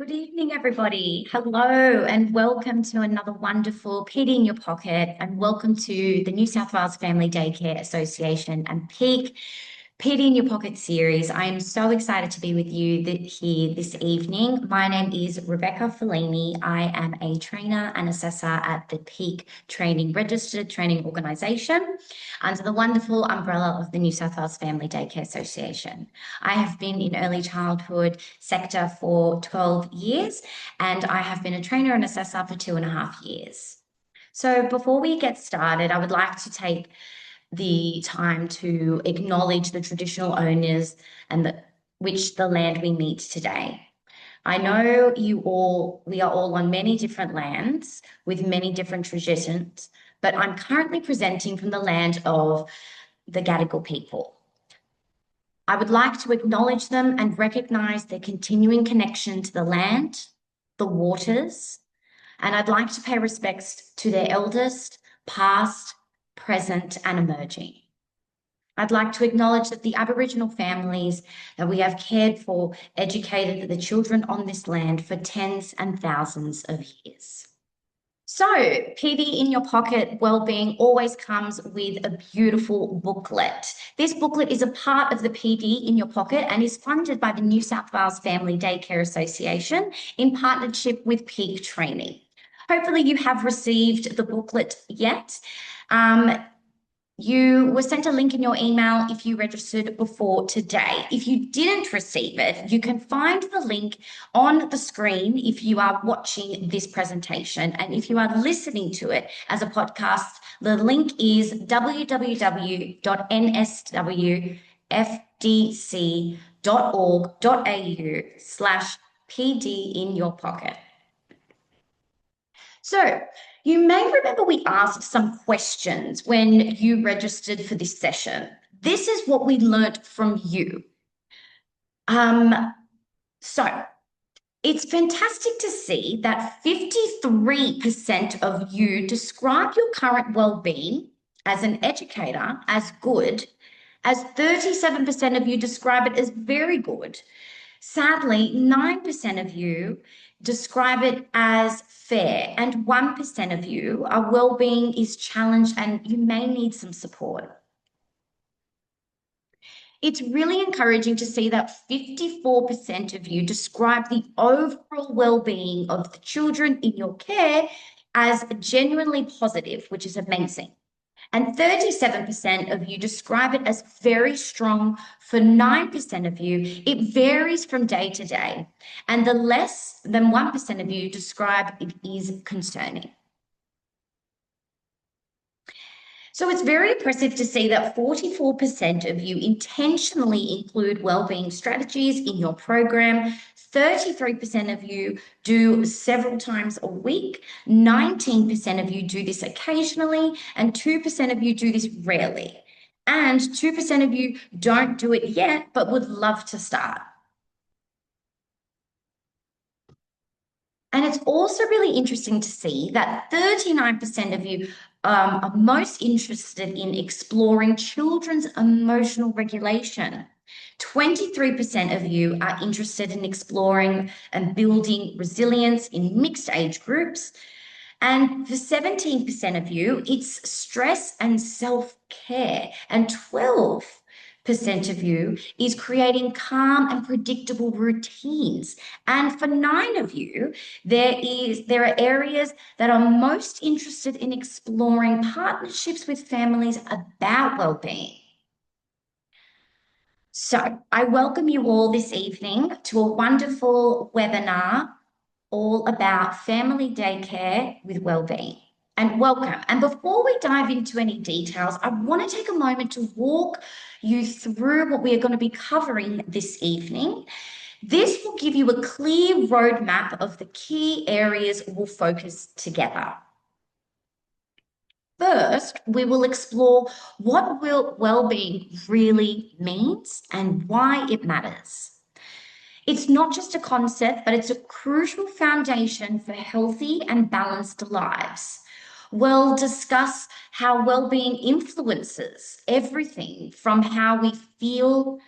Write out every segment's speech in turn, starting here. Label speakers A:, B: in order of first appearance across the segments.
A: Good evening, everybody. Hello, and welcome to another wonderful PD in Your Pocket, and welcome to the New South Wales Family Daycare Association and Peak PD in Your Pocket series. I am so excited to be with you here this evening. My name is Rebecca Fellini. I am a trainer and assessor at the Peak Training Registered Training Organisation under the wonderful umbrella of the New South Wales Family Daycare Association. I have been in early childhood sector for 12 years, and I have been a trainer and assessor for 2.5 years. So before we get started, I would like to take the time to acknowledge the traditional owners and which the land we meet today. I know we are all on many different lands with many different traditions, but I'm currently presenting from the land of the Gadigal people. I would like to acknowledge them and recognise their continuing connection to the land, the waters, and I'd like to pay respects to their eldest, past, present, and emerging. I'd like to acknowledge that the Aboriginal families that we have cared for educated the children on this land for tens and thousands of years. So, PD in Your Pocket Wellbeing always comes with a beautiful booklet. This booklet is a part of the PD in Your Pocket and is funded by the New South Wales Family Daycare Association in partnership with Peak Training. Hopefully you have received the booklet yet. You were sent a link in your email if you registered before today. If you didn't receive it, you can find the link on the screen if you are watching this presentation. And if you are listening to it as a podcast, the link is www.nswfdc.org.au/PD in your pocket. So you may remember we asked some questions when you registered for this session. This is what we learnt from you. So it's fantastic to see that 53% of you describe your current well-being as an educator as good, as 37% of you describe it as very good. Sadly, 9% of you describe it as fair, and 1% of you, our well-being is challenged and you may need some support. It's really encouraging to see that 54% of you describe the overall well-being of the children in your care as genuinely positive, which is amazing. And 37% of you describe it as very strong. For 9% of you, it varies from day to day. And the less than 1% of you describe it is concerning. So it's very impressive to see that 44% of you intentionally include wellbeing strategies in your program. 33% of you do several times a week. 19% of you do this occasionally, and 2% of you do this rarely. And 2% of you don't do it yet, but would love to start. And it's also really interesting to see that 39% of you are most interested in exploring children's emotional regulation. 23% of you are interested in exploring and building resilience in mixed age groups. And for 17% of you, it's stress and self-care. And 12% of you is creating calm and predictable routines. And for 9 of you, there are areas that are most interested in exploring partnerships with families about well-being. So I welcome you all this evening to a wonderful webinar all about family daycare with wellbeing. And welcome. And before we dive into any details, I want to take a moment to walk you through what we are going to be covering this evening. This will give you a clear roadmap of the key areas we'll focus together. First, we will explore what wellbeing really means and why it matters. It's not just a concept, but it's a crucial foundation for healthy and balanced lives. We'll discuss how well-being influences everything from how we feel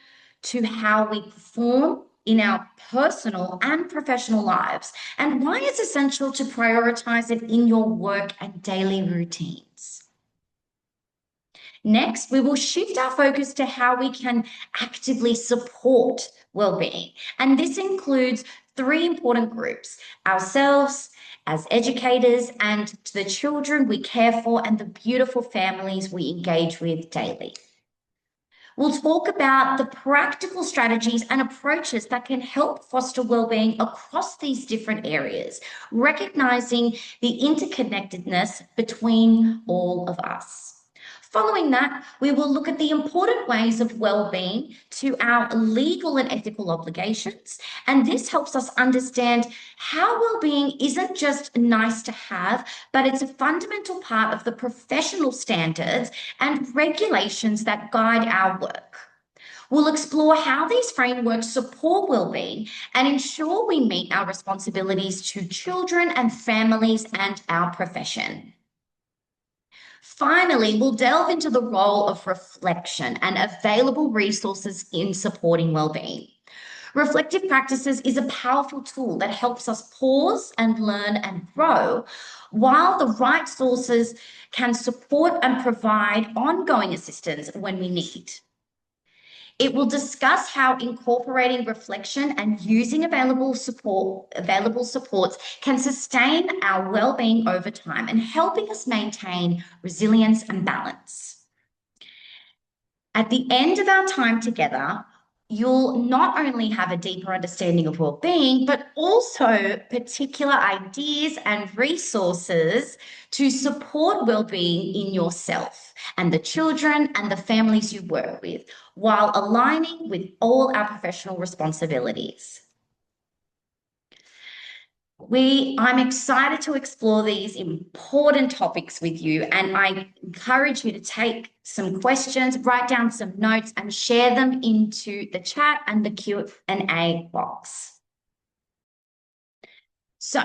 A: to how we perform, in our personal and professional lives, and why it's essential to prioritize it in your work and daily routines. Next, we will shift our focus to how we can actively support well-being. And this includes three important groups: ourselves as educators, and to the children we care for, and the beautiful families we engage with daily. We'll talk about the practical strategies and approaches that can help foster well-being across these different areas, recognizing the interconnectedness between all of us. Following that, we will look at the important ways of well-being to our legal and ethical obligations, and this helps us understand how well-being isn't just nice to have, but it's a fundamental part of the professional standards and regulations that guide our work. We'll explore how these frameworks support well-being and ensure we meet our responsibilities to children and families and our profession. Finally, we'll delve into the role of reflection and available resources in supporting well-being. Reflective practices is a powerful tool that helps us pause and learn and grow, while the right sources can support and provide ongoing assistance when we need. It will discuss how incorporating reflection and using available supports can sustain our well-being over time and helping us maintain resilience and balance. At the end of our time together, you'll not only have a deeper understanding of well-being, but also particular ideas and resources to support well-being in yourself and the children and the families you work with, while aligning with all our professional responsibilities. I'm excited to explore these important topics with you, and I encourage you to take some questions, write down some notes, and share them into the chat and the Q&A box. So,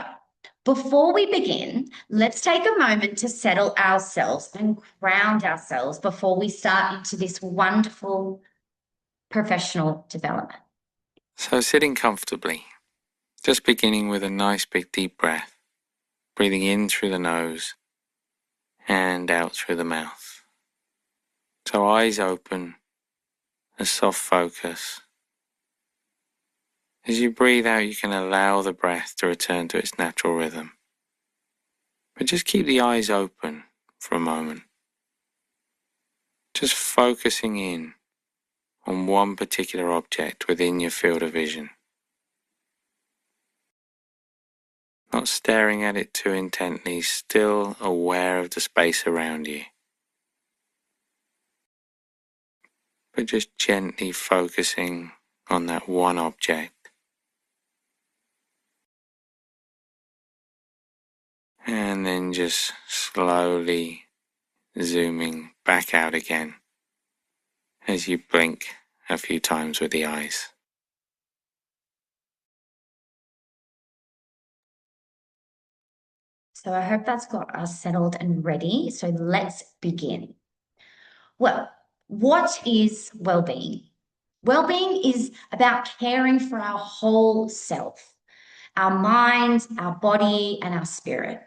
A: before we begin, let's take a moment to settle ourselves and ground ourselves before we start into this wonderful professional development.
B: So, sitting comfortably. Just beginning with a nice big deep breath, breathing in through the nose and out through the mouth. So eyes open, a soft focus. As you breathe out, you can allow the breath to return to its natural rhythm. But just keep the eyes open for a moment. Just focusing in on one particular object within your field of vision. Not staring at it too intently, still aware of the space around you. But just gently focusing on that one object. And then just slowly zooming back out again as you blink a few times with the eyes.
A: So I hope that's got us settled and ready. So let's begin. Well, what is well-being? Well-being is about caring for our whole self, our mind, our body, and our spirit.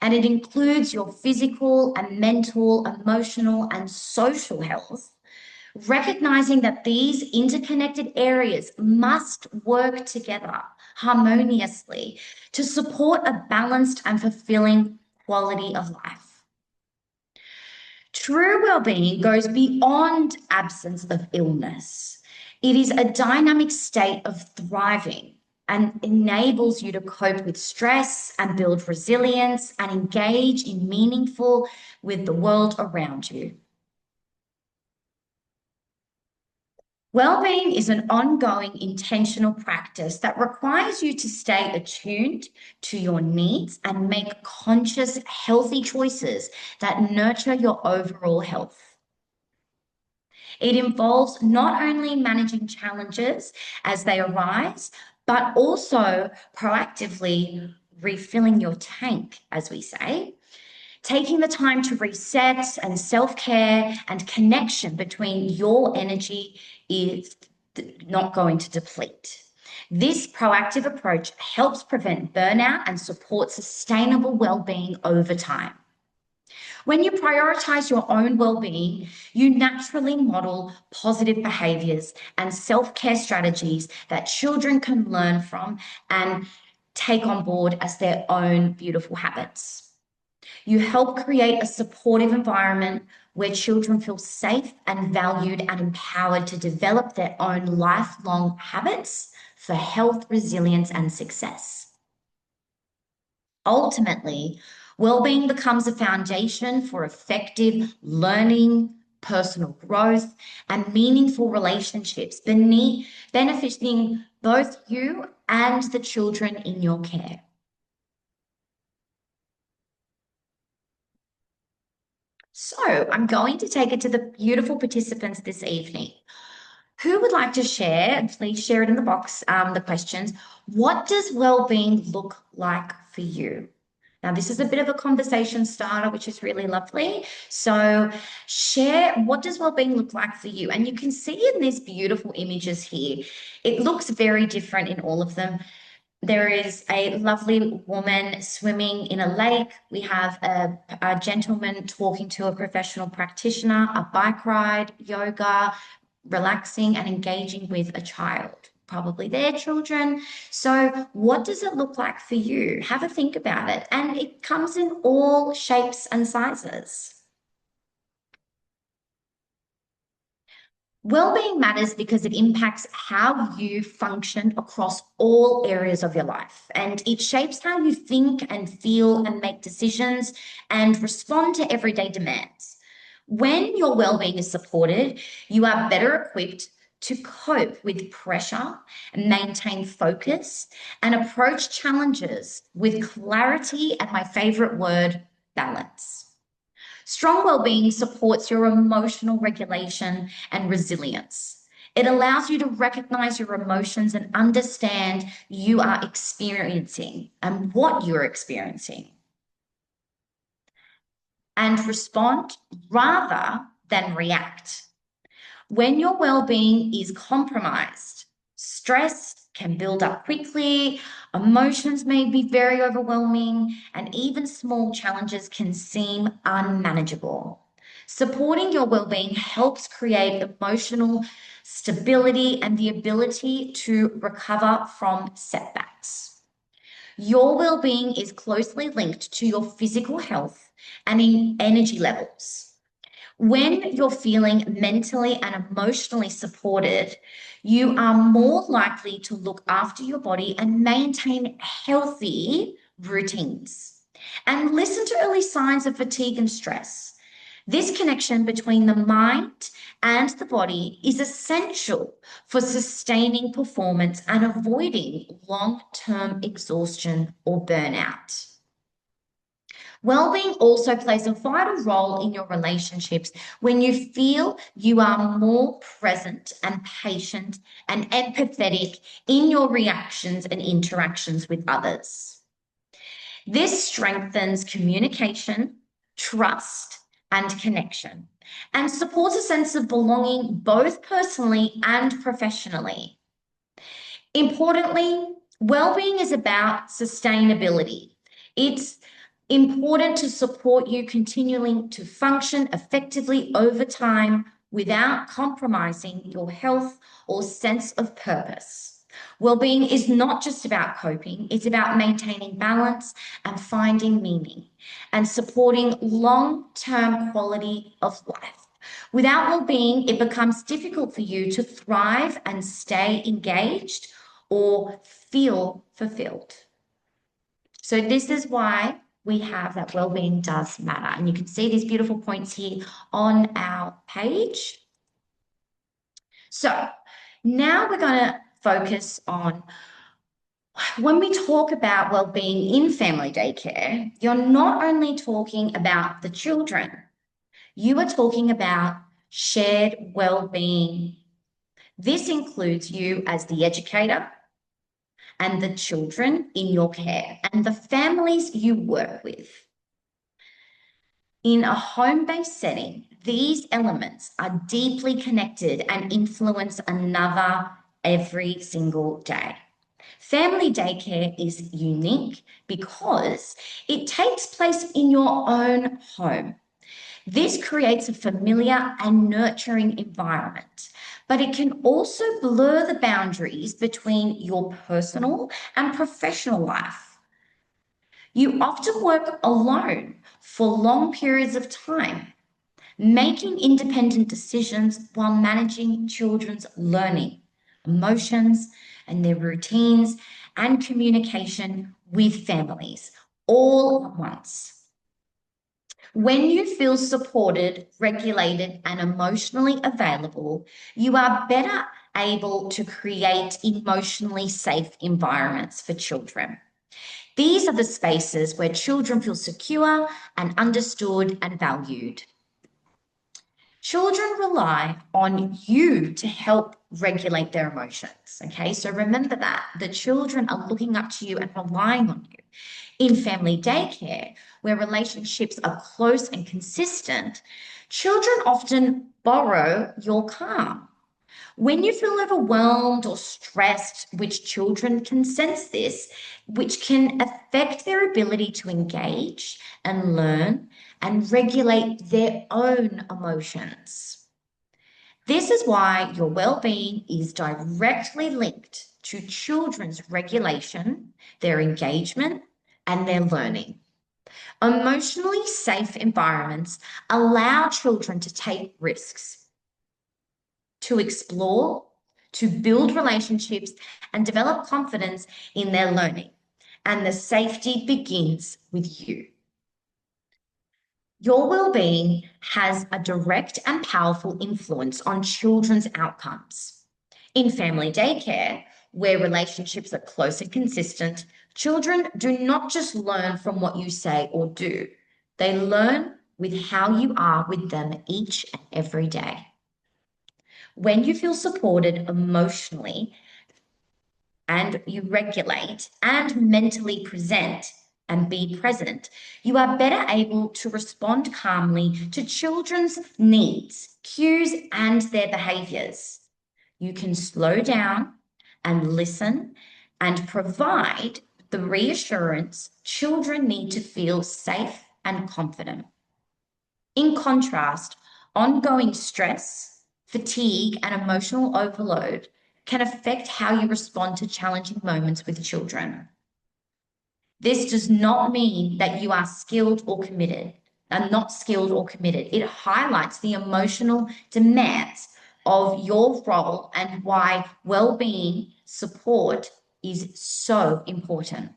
A: And it includes your physical and mental, emotional, and social health, recognizing that these interconnected areas must work together harmoniously to support a balanced and fulfilling quality of life. True well-being goes beyond absence of illness. It is a dynamic state of thriving and enables you to cope with stress and build resilience and engage in meaningful with the world around you. Well-being is an ongoing intentional practice that requires you to stay attuned to your needs and make conscious, healthy choices that nurture your overall health. It involves not only managing challenges as they arise, but also proactively refilling your tank, as we say, taking the time to reset and self-care and connection between your energy is not going to deplete. This proactive approach helps prevent burnout and support sustainable well-being over time. When you prioritize your own well-being, you naturally model positive behaviors and self-care strategies that children can learn from and take on board as their own beautiful habits. You help create a supportive environment where children feel safe and valued and empowered to develop their own lifelong habits for health, resilience, and success. Ultimately, well-being becomes a foundation for effective learning, personal growth, and meaningful relationships, benefiting both you and the children in your care. So I'm going to take it to the beautiful participants this evening. Who would like to share, and please share it in the box, the questions. What does well-being look like for you? Now, this is a bit of a conversation starter, which is really lovely. So share, what does well-being look like for you? And you can see in these beautiful images here, it looks very different in all of them. There is a lovely woman swimming in a lake. We have a gentleman talking to a professional practitioner, a bike ride, yoga, relaxing and engaging with a child, probably their children. So what does it look like for you? Have a think about it. And it comes in all shapes and sizes. Well-being matters because it impacts how you function across all areas of your life, and it shapes how you think and feel and make decisions and respond to everyday demands. When your well-being is supported, you are better equipped to cope with pressure, maintain focus, and approach challenges with clarity and, my favorite word, balance. Strong well-being supports your emotional regulation and resilience. It allows you to recognize your emotions and understand you are experiencing and what you're experiencing, and respond rather than react. When your well-being is compromised, stress can build up quickly, emotions may be very overwhelming, and even small challenges can seem unmanageable. Supporting your well-being helps create emotional stability and the ability to recover from setbacks. Your well-being is closely linked to your physical health and in energy levels. When you're feeling mentally and emotionally supported, you are more likely to look after your body and maintain healthy routines. And listen to early signs of fatigue and stress. This connection between the mind and the body is essential for sustaining performance and avoiding long-term exhaustion or burnout. Well-being also plays a vital role in your relationships when you feel you are more present and patient and empathetic in your reactions and interactions with others. This strengthens communication, trust, and connection, and supports a sense of belonging both personally and professionally. Importantly, well-being is about sustainability. It's important to support you continuing to function effectively over time without compromising your health or sense of purpose. Well-being is not just about coping, it's about maintaining balance and finding meaning and supporting long-term quality of life. Without well-being, it becomes difficult for you to thrive and stay engaged or feel fulfilled. So this is why we have that well-being does matter. And you can see these beautiful points here on our page. So now we're going to focus on, when we talk about well-being in family daycare, you're not only talking about the children, you are talking about shared well-being. This includes you as the educator and the children in your care and the families you work with. In a home-based setting, these elements are deeply connected and influence another every single day. Family daycare is unique because it takes place in your own home. This creates a familiar and nurturing environment, but it can also blur the boundaries between your personal and professional life. You often work alone for long periods of time, making independent decisions while managing children's learning, emotions, and their routines and communication with families all at once. When you feel supported, regulated, and emotionally available, you are better able to create emotionally safe environments for children. These are the spaces where children feel secure and understood and valued. Children rely on you to help regulate their emotions. Okay, so remember that the children are looking up to you and relying on you. In family daycare, where relationships are close and consistent, children often borrow your calm. When you feel overwhelmed or stressed, which children can sense this, which can affect their ability to engage and learn and regulate their own emotions. This is why your well-being is directly linked to children's regulation, their engagement, and their learning. Emotionally safe environments allow children to take risks, to explore, to build relationships, and develop confidence in their learning. And the safety begins with you. Your well-being has a direct and powerful influence on children's outcomes. In family daycare, where relationships are close and consistent, children do not just learn from what you say or do, they learn with how you are with them each and every day. When you feel supported emotionally and you regulate and mentally present and be present, you are better able to respond calmly to children's needs, cues, and their behaviors. You can slow down and listen and provide the reassurance children need to feel safe and confident. In contrast, ongoing stress, fatigue, and emotional overload can affect how you respond to challenging moments with children. This does not mean that you are skilled or committed, are not skilled or committed. It highlights the emotional demands of your role and why well-being support is so important.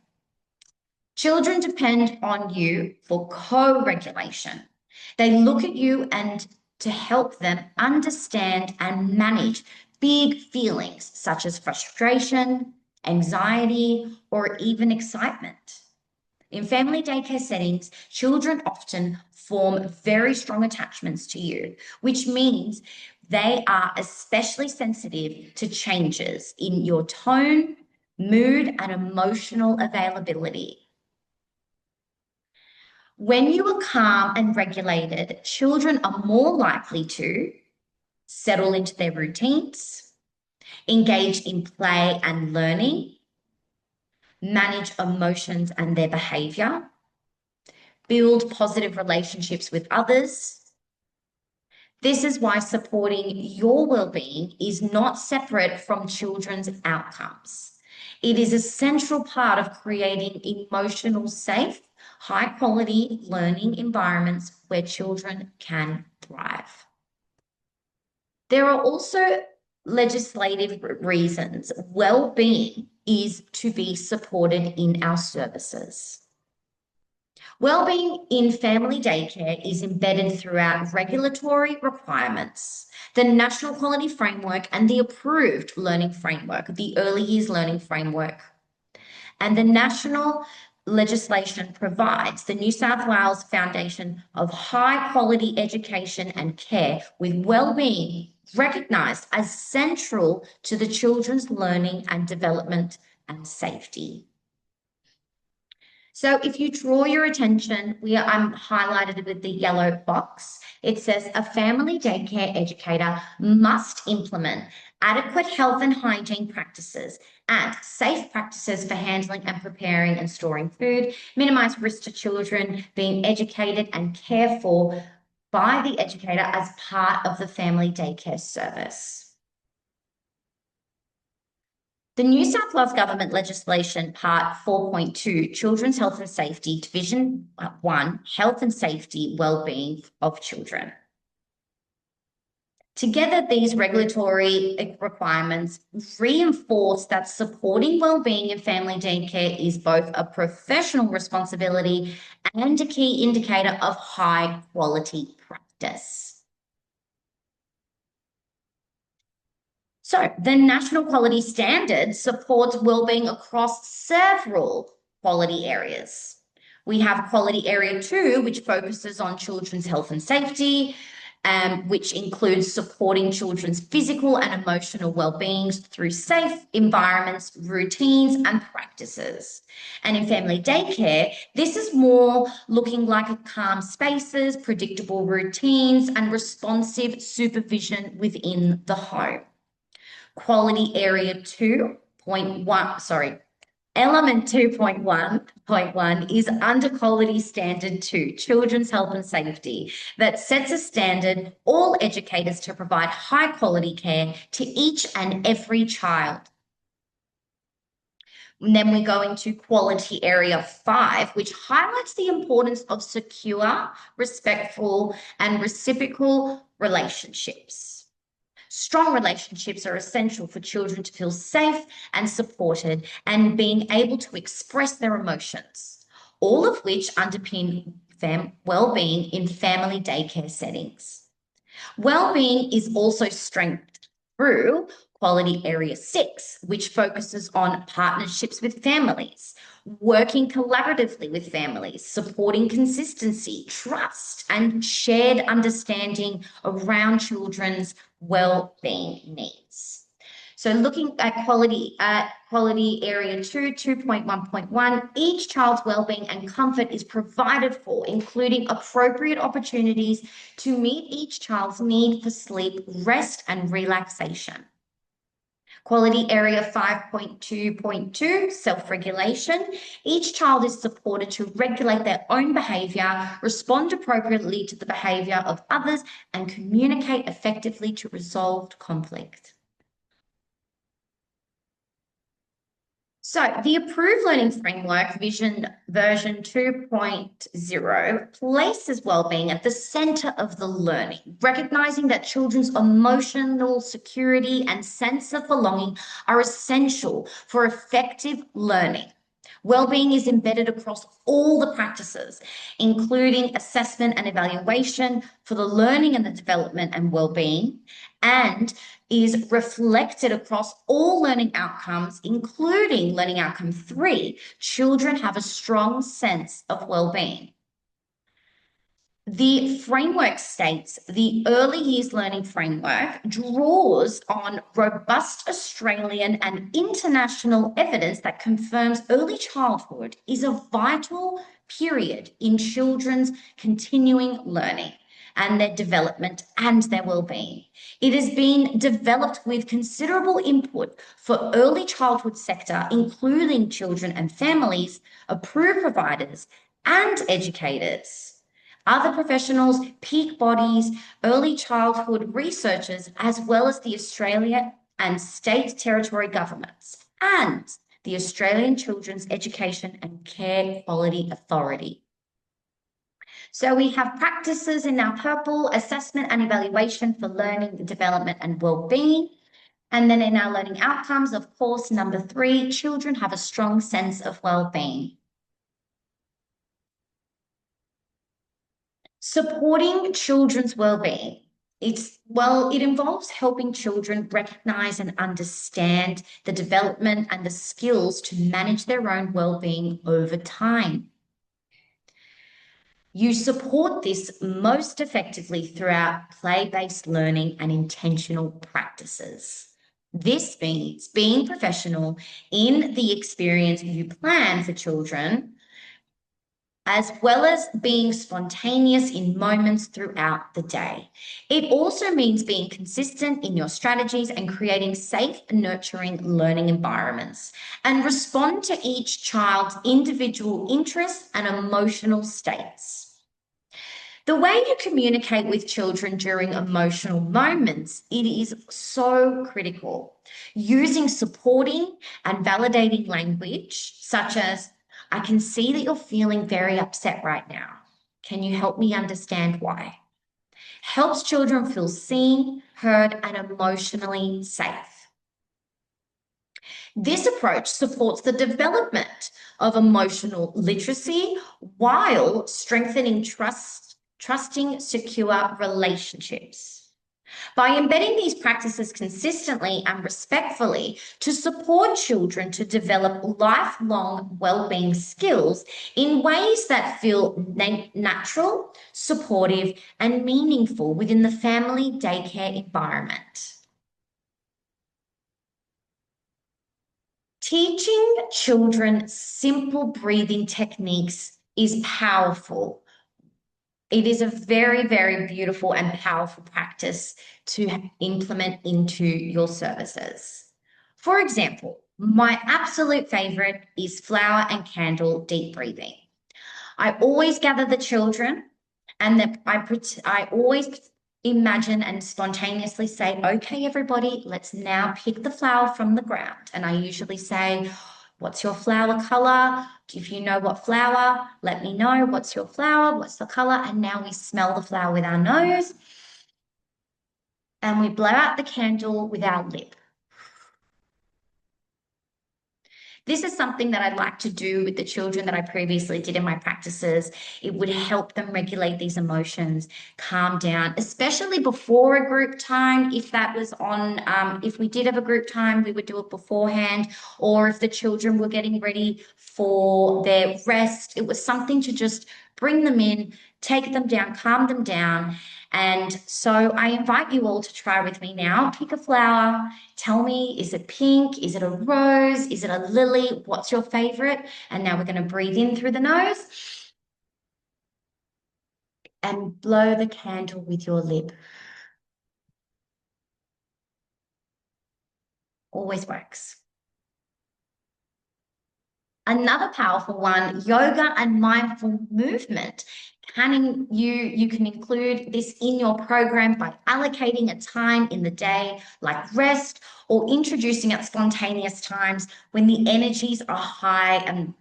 A: Children depend on you for co-regulation. They look at you and to help them understand and manage big feelings such as frustration, anxiety, or even excitement. In family daycare settings, children often form very strong attachments to you, which means they are especially sensitive to changes in your tone, mood, and emotional availability. When you are calm and regulated, children are more likely to settle into their routines, engage in play and learning, manage emotions and their behavior, build positive relationships with others. This is why supporting your well-being is not separate from children's outcomes. It is a central part of creating emotional safe, high-quality learning environments where children can thrive. There are also legislative reasons well-being is to be supported in our services. Wellbeing in family daycare is embedded throughout regulatory requirements, the National Quality Framework and the approved learning framework, the Early Years Learning Framework. And the national legislation provides the New South Wales Foundation of High Quality Education and Care with wellbeing recognised as central to the children's learning and development and safety. So if you draw your attention, I'm highlighted with the yellow box. It says a family daycare educator must implement adequate health and hygiene practices, and safe practices for handling and preparing and storing food, minimize risk to children being educated and cared for by the educator as part of the family daycare service. The New South Wales Government legislation, Part 4.2, Children's Health and Safety, Division 1, Health and Safety, Wellbeing of Children. Together, these regulatory requirements reinforce that supporting wellbeing in family daycare is both a professional responsibility and a key indicator of high quality practice. So the National Quality Standard supports wellbeing across several quality areas. We have Quality Area 2, which focuses on children's health and safety, which includes supporting children's physical and emotional well-being through safe environments, routines, and practices. And in family daycare, this is more looking like calm spaces, predictable routines, and responsive supervision within the home. Quality Area 2.1, Element 2.1.1 is under Quality Standard 2, Children's Health and Safety, that sets a standard all educators to provide high quality care to each and every child. And then we go into Quality Area 5, which highlights the importance of secure, respectful, and reciprocal relationships. Strong relationships are essential for children to feel safe and supported and being able to express their emotions, all of which underpin well-being in family daycare settings. Well-being is also strengthened through Quality Area 6, which focuses on partnerships with families, working collaboratively with families, supporting consistency, trust, and shared understanding around children's well-being needs. So looking at Quality Area 2, 2.1.1, each child's well-being and comfort is provided for, including appropriate opportunities to meet each child's need for sleep, rest, and relaxation. Quality Area 5.2.2, self-regulation. Each child is supported to regulate their own behaviour, respond appropriately to the behaviour of others, and communicate effectively to resolve conflict. So the Approved Learning Framework version 2.0 places wellbeing at the centre of the learning, recognising that children's emotional security and sense of belonging are essential for effective learning. Wellbeing is embedded across all the practices, including assessment and evaluation for the learning and the development and wellbeing, and is reflected across all learning outcomes, including learning outcome 3, children have a strong sense of well-being. The framework states the Early Years Learning Framework draws on robust Australian and international evidence that confirms early childhood is a vital period in children's continuing learning and their development and their well-being. It has been developed with considerable input for early childhood sector, including children and families, approved providers, and educators, other professionals, peak bodies, early childhood researchers, as well as the Australia and state territory governments, and the Australian Children's Education and Care Quality Authority. So we have practices in our purple, assessment and evaluation for learning, development and well-being. And then in our learning outcomes, of course, number 3, children have a strong sense of well-being. Supporting children's well-being. It involves helping children recognise and understand the development and the skills to manage their own well-being over time. You support this most effectively throughout play-based learning and intentional practices. This means being professional in the experience you plan for children as well as being spontaneous in moments throughout the day. It also means being consistent in your strategies and creating safe, nurturing learning environments, and respond to each child's individual interests and emotional states. The way you communicate with children during emotional moments, it is so critical. Using supporting and validating language, such as, I can see that you're feeling very upset right now. Can you help me understand why? Helps children feel seen, heard, and emotionally safe. This approach supports the development of emotional literacy while strengthening trusting, secure relationships. By embedding these practices consistently and respectfully to support children to develop lifelong well-being skills in ways that feel natural, supportive, and meaningful within the family daycare environment. Teaching children simple breathing techniques is powerful. It is a very, very beautiful and powerful practice to implement into your services. For example, my absolute favorite is flower and candle deep breathing. I always gather the children and I always imagine and spontaneously say, okay, everybody, let's now pick the flower from the ground. And I usually say, what's your flower color? If you know what flower, let me know. What's your flower? What's the color? And now we smell the flower with our nose and we blow out the candle with our lip. This is something that I'd like to do with the children that I previously did in my practices. It would help them regulate these emotions, calm down, especially before a group time. If that was on, if we did have a group time, we would do it beforehand, or if the children were getting ready for their rest, it was something to just bring them in, take them down, calm them down. And so I invite you all to try with me now. Pick a flower. Tell me, is it pink? Is it a rose? Is it a lily? What's your favorite? And now we're going to breathe in through the nose and blow the candle with your lip. Always works. Another powerful one, yoga and mindful movement. You can include this in your program by allocating a time in the day like rest or introducing at spontaneous times when the energies are high and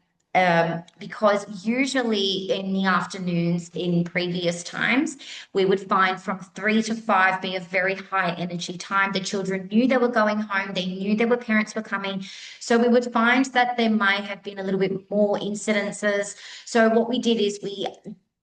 A: because usually in the afternoons in previous times, we would find from 3 to 5 be a very high energy time. The children knew they were going home. They knew their parents were coming. So we would find that there might have been a little bit more incidences. So what we did is we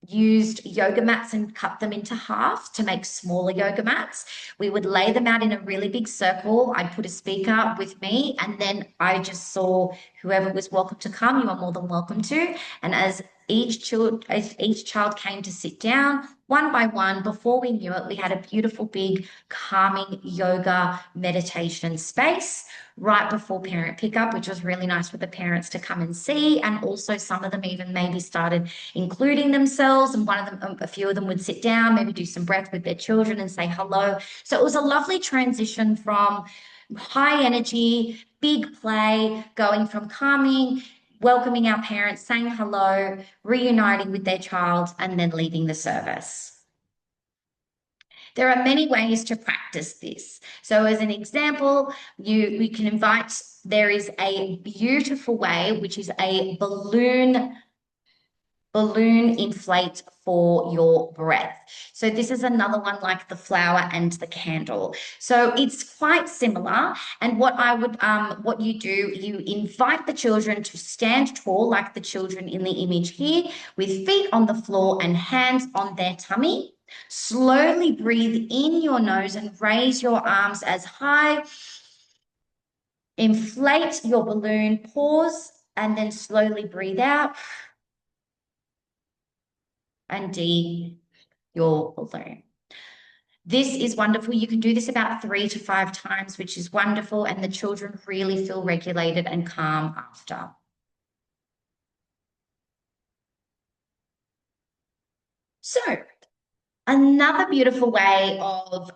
A: used yoga mats and cut them into half to make smaller yoga mats. We would lay them out in a really big circle. I'd put a speaker with me, and then I just saw whoever was welcome to come, you are more than welcome to. And as each child came to sit down, one by one, before we knew it, we had a beautiful, big, calming yoga meditation space right before parent pickup, which was really nice for the parents to come and see. And also some of them even maybe started including themselves, and a few of them would sit down, maybe do some breath with their children and say hello. So it was a lovely transition from high energy, big play, going from calming, welcoming our parents, saying hello, reuniting with their child, and then leaving the service. There are many ways to practice this. So as an example, we can invite, there is a beautiful way, which is a balloon inflate for your breath. So this is another one like the flower and the candle. So it's quite similar. And what you do, you invite the children to stand tall like the children in the image here, with feet on the floor and hands on their tummy. Slowly breathe in your nose and raise your arms as high. Inflate your balloon, pause, and then slowly breathe out. And D, your balloon. This is wonderful. You can do this about 3 to 5 times, which is wonderful. And the children really feel regulated and calm after. So, another beautiful way of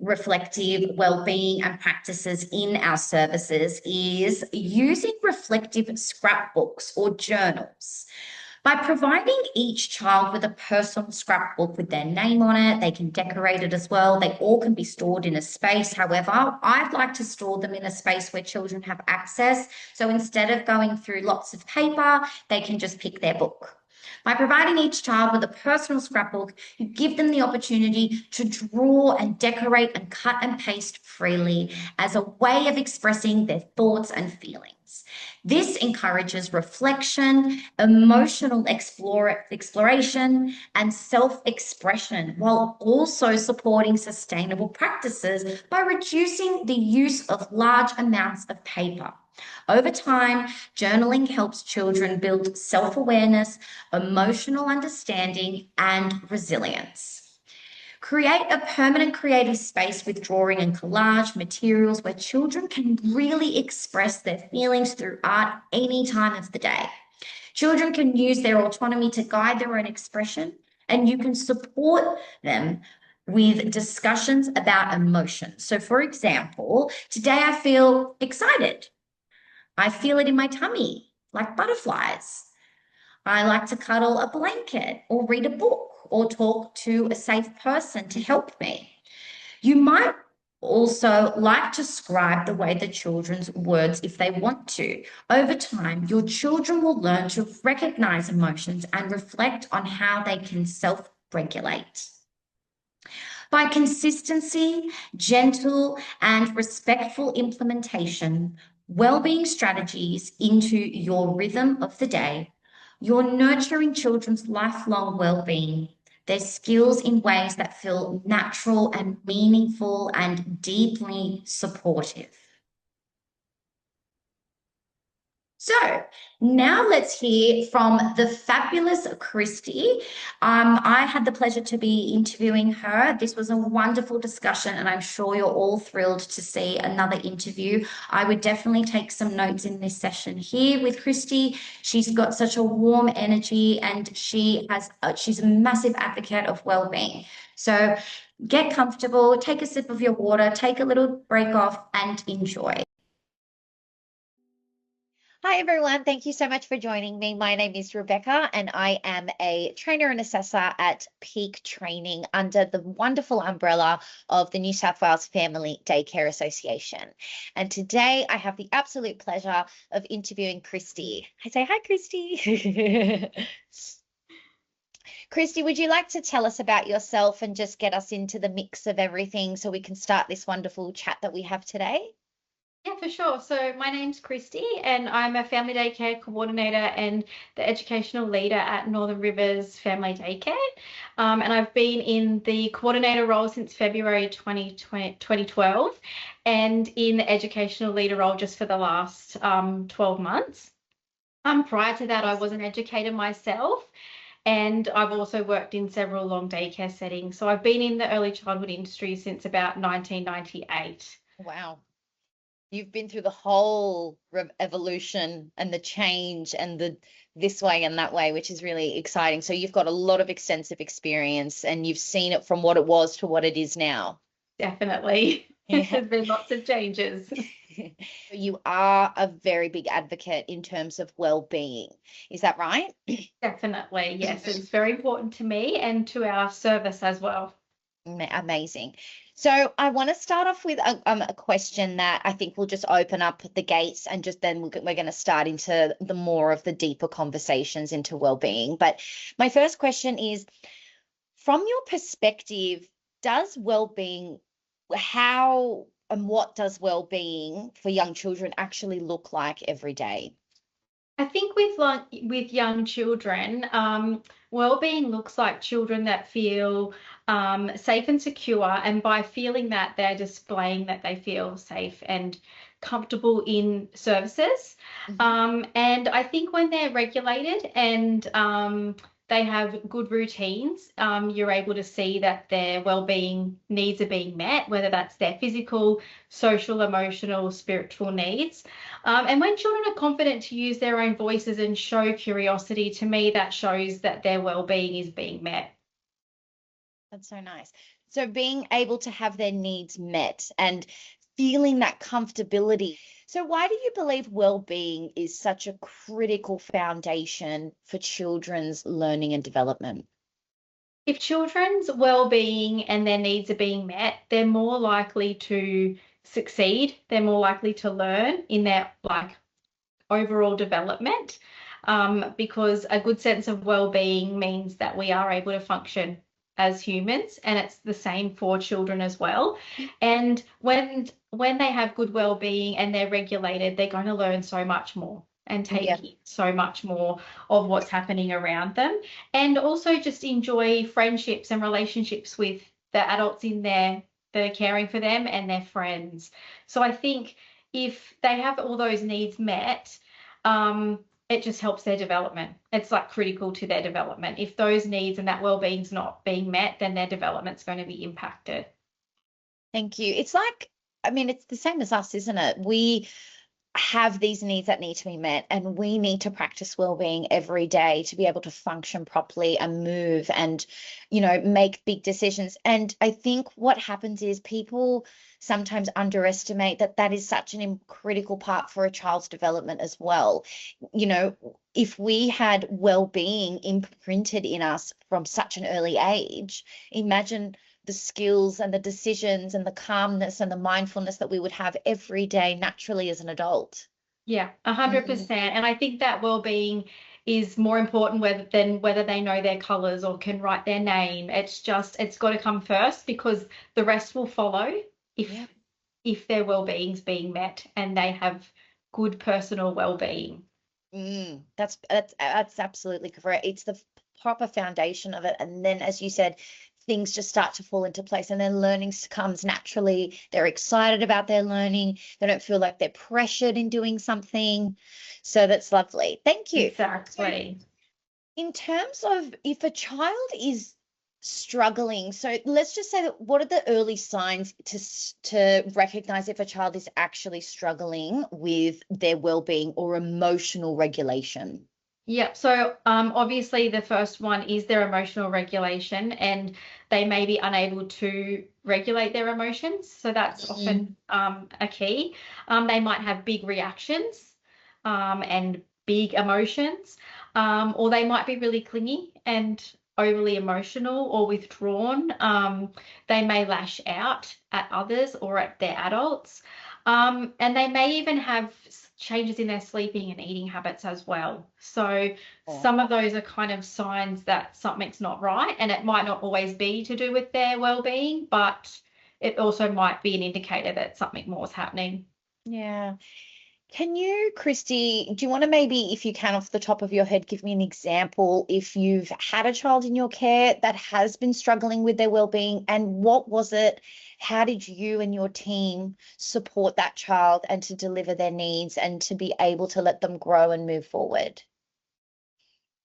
A: reflective well-being and practices in our services is using reflective scrapbooks or journals. By providing each child with a personal scrapbook with their name on it, they can decorate it as well. They all can be stored in a space. However, I'd like to store them in a space where children have access. So instead of going through lots of paper, they can just pick their book. By providing each child with a personal scrapbook, you give them the opportunity to draw and decorate and cut and paste freely as a way of expressing their thoughts and feelings. This encourages reflection, emotional exploration, and self expression, while also supporting sustainable practices by reducing the use of large amounts of paper. Over time, journaling helps children build self awareness, emotional understanding, and resilience. Create a permanent creative space with drawing and collage materials where children can really express their feelings through art any time of the day. Children can use their autonomy to guide their own expression, and you can support them with discussions about emotions. So, for example, today I feel excited. I feel it in my tummy, like butterflies. I like to cuddle a blanket or read a book or talk to a safe person to help me. You might also like to scribe the way the children's words if they want to. Over time, your children will learn to recognize emotions and reflect on how they can self regulate. By consistency, gentle, and respectful implementation, well-being strategies into your rhythm of the day, you're nurturing children's lifelong well-being, their skills in ways that feel natural and meaningful and deeply supportive. So now let's hear from the fabulous Christy. I had the pleasure to be interviewing her. This was a wonderful discussion, and I'm sure you're all thrilled to see another interview. I would definitely take some notes in this session here with Christy. She's got such a warm energy, and she's a massive advocate of well-being. So get comfortable, take a sip of your water, take a little break off, and enjoy.
C: Hi, everyone. Thank you so much for joining me. My name is Rebecca, and I am a trainer and assessor at Peak Training under the wonderful umbrella of the New South Wales Family Daycare Association. And today I have the absolute pleasure of interviewing Christy. I say hi, Christy. Christy, would you like to tell us about yourself and just get us into the mix of everything so we can start this wonderful chat that we have today?
D: Yeah, for sure. So my name's Christy, and I'm a family daycare coordinator and the educational leader at Northern Rivers Family Daycare. And I've been in the coordinator role since February 2012 and in the educational leader role just for the last 12 months. Prior to that, I was an educator myself, and I've also worked in several long daycare settings. So I've been in the early childhood industry since about 1998.
C: Wow. You've been through the whole evolution and the change and the this way and that way, which is really exciting. So you've got a lot of extensive experience and you've seen it from what it was to what it is now.
D: Definitely.
C: Yeah.
D: There's been lots of changes.
C: You are a very big advocate in terms of well-being. Is that right?
D: Definitely, yes. It's very important to me and to our service as well.
C: Amazing. So I want to start off with a question that I think will just open up the gates and just then we're going to start into the more of the deeper conversations into well-being. But my first question is, from your perspective, does well-being, how and what does well-being for young children actually look like every day?
D: I think with young children, well-being looks like children that feel safe and secure, and by feeling that, they're displaying that they feel safe and comfortable in services. And I think when they're regulated and they have good routines, you're able to see that their well-being needs are being met, whether that's their physical, social, emotional, spiritual needs. And when children are confident to use their own voices and show curiosity, to me, that shows that their well-being is being met.
C: That's so nice. So being able to have their needs met and feeling that comfortability. So why do you believe well-being is such a critical foundation for children's learning and development?
D: If children's well-being and their needs are being met, they're more likely to succeed. They're more likely to learn in their overall development, because a good sense of well-being means that we are able to function as humans, and it's the same for children as well. And when they have good well-being and they're regulated, they're going to learn so much more and take in so much more of what's happening around them, and also just enjoy friendships and relationships with the adults in there that are caring for them and their friends. So I think if they have all those needs met, it just helps their development. It's like critical to their development. If those needs and that well-being's not being met, then their development's going to be impacted.
C: Thank you. It's like, I mean, it's the same as us, isn't it? We have these needs that need to be met, and we need to practice well-being every day to be able to function properly and move and, you know, make big decisions. And I think what happens is people sometimes underestimate that that is such an critical part for a child's development as well. You know, if we had well-being imprinted in us from such an early age, imagine the skills and the decisions and the calmness and the mindfulness that we would have every day naturally as an adult.
D: Yeah, 100%. And I think that well-being is more important than whether they know their colors or can write their name. It's got to come first, because the rest will follow if their well-being's being met and they have good personal well-being.
C: That's absolutely correct. It's the proper foundation of it. And then, as you said, things just start to fall into place, and then learning comes naturally. They're excited about their learning. They don't feel like they're pressured in doing something. So that's lovely. Thank you.
D: Exactly.
C: So in terms of if a child is struggling, so let's just say that what are the early signs to recognize if a child is actually struggling with their well-being or emotional regulation?
D: Yeah, so obviously the first one is their emotional regulation, and they may be unable to regulate their emotions. So that's often a key. They might have big reactions and big emotions, or they might be really clingy and overly emotional or withdrawn. They may lash out at others or at their adults. And they may even have changes in their sleeping and eating habits as well. So some of those are kind of signs that something's not right, and it might not always be to do with their well-being, but it also might be an indicator that something more is happening.
C: Yeah. Can you, Christy, do you want to maybe, if you can, off the top of your head, give me an example if you've had a child in your care that has been struggling with their well-being, and what was it? How did you and your team support that child and to deliver their needs and to be able to let them grow and move forward?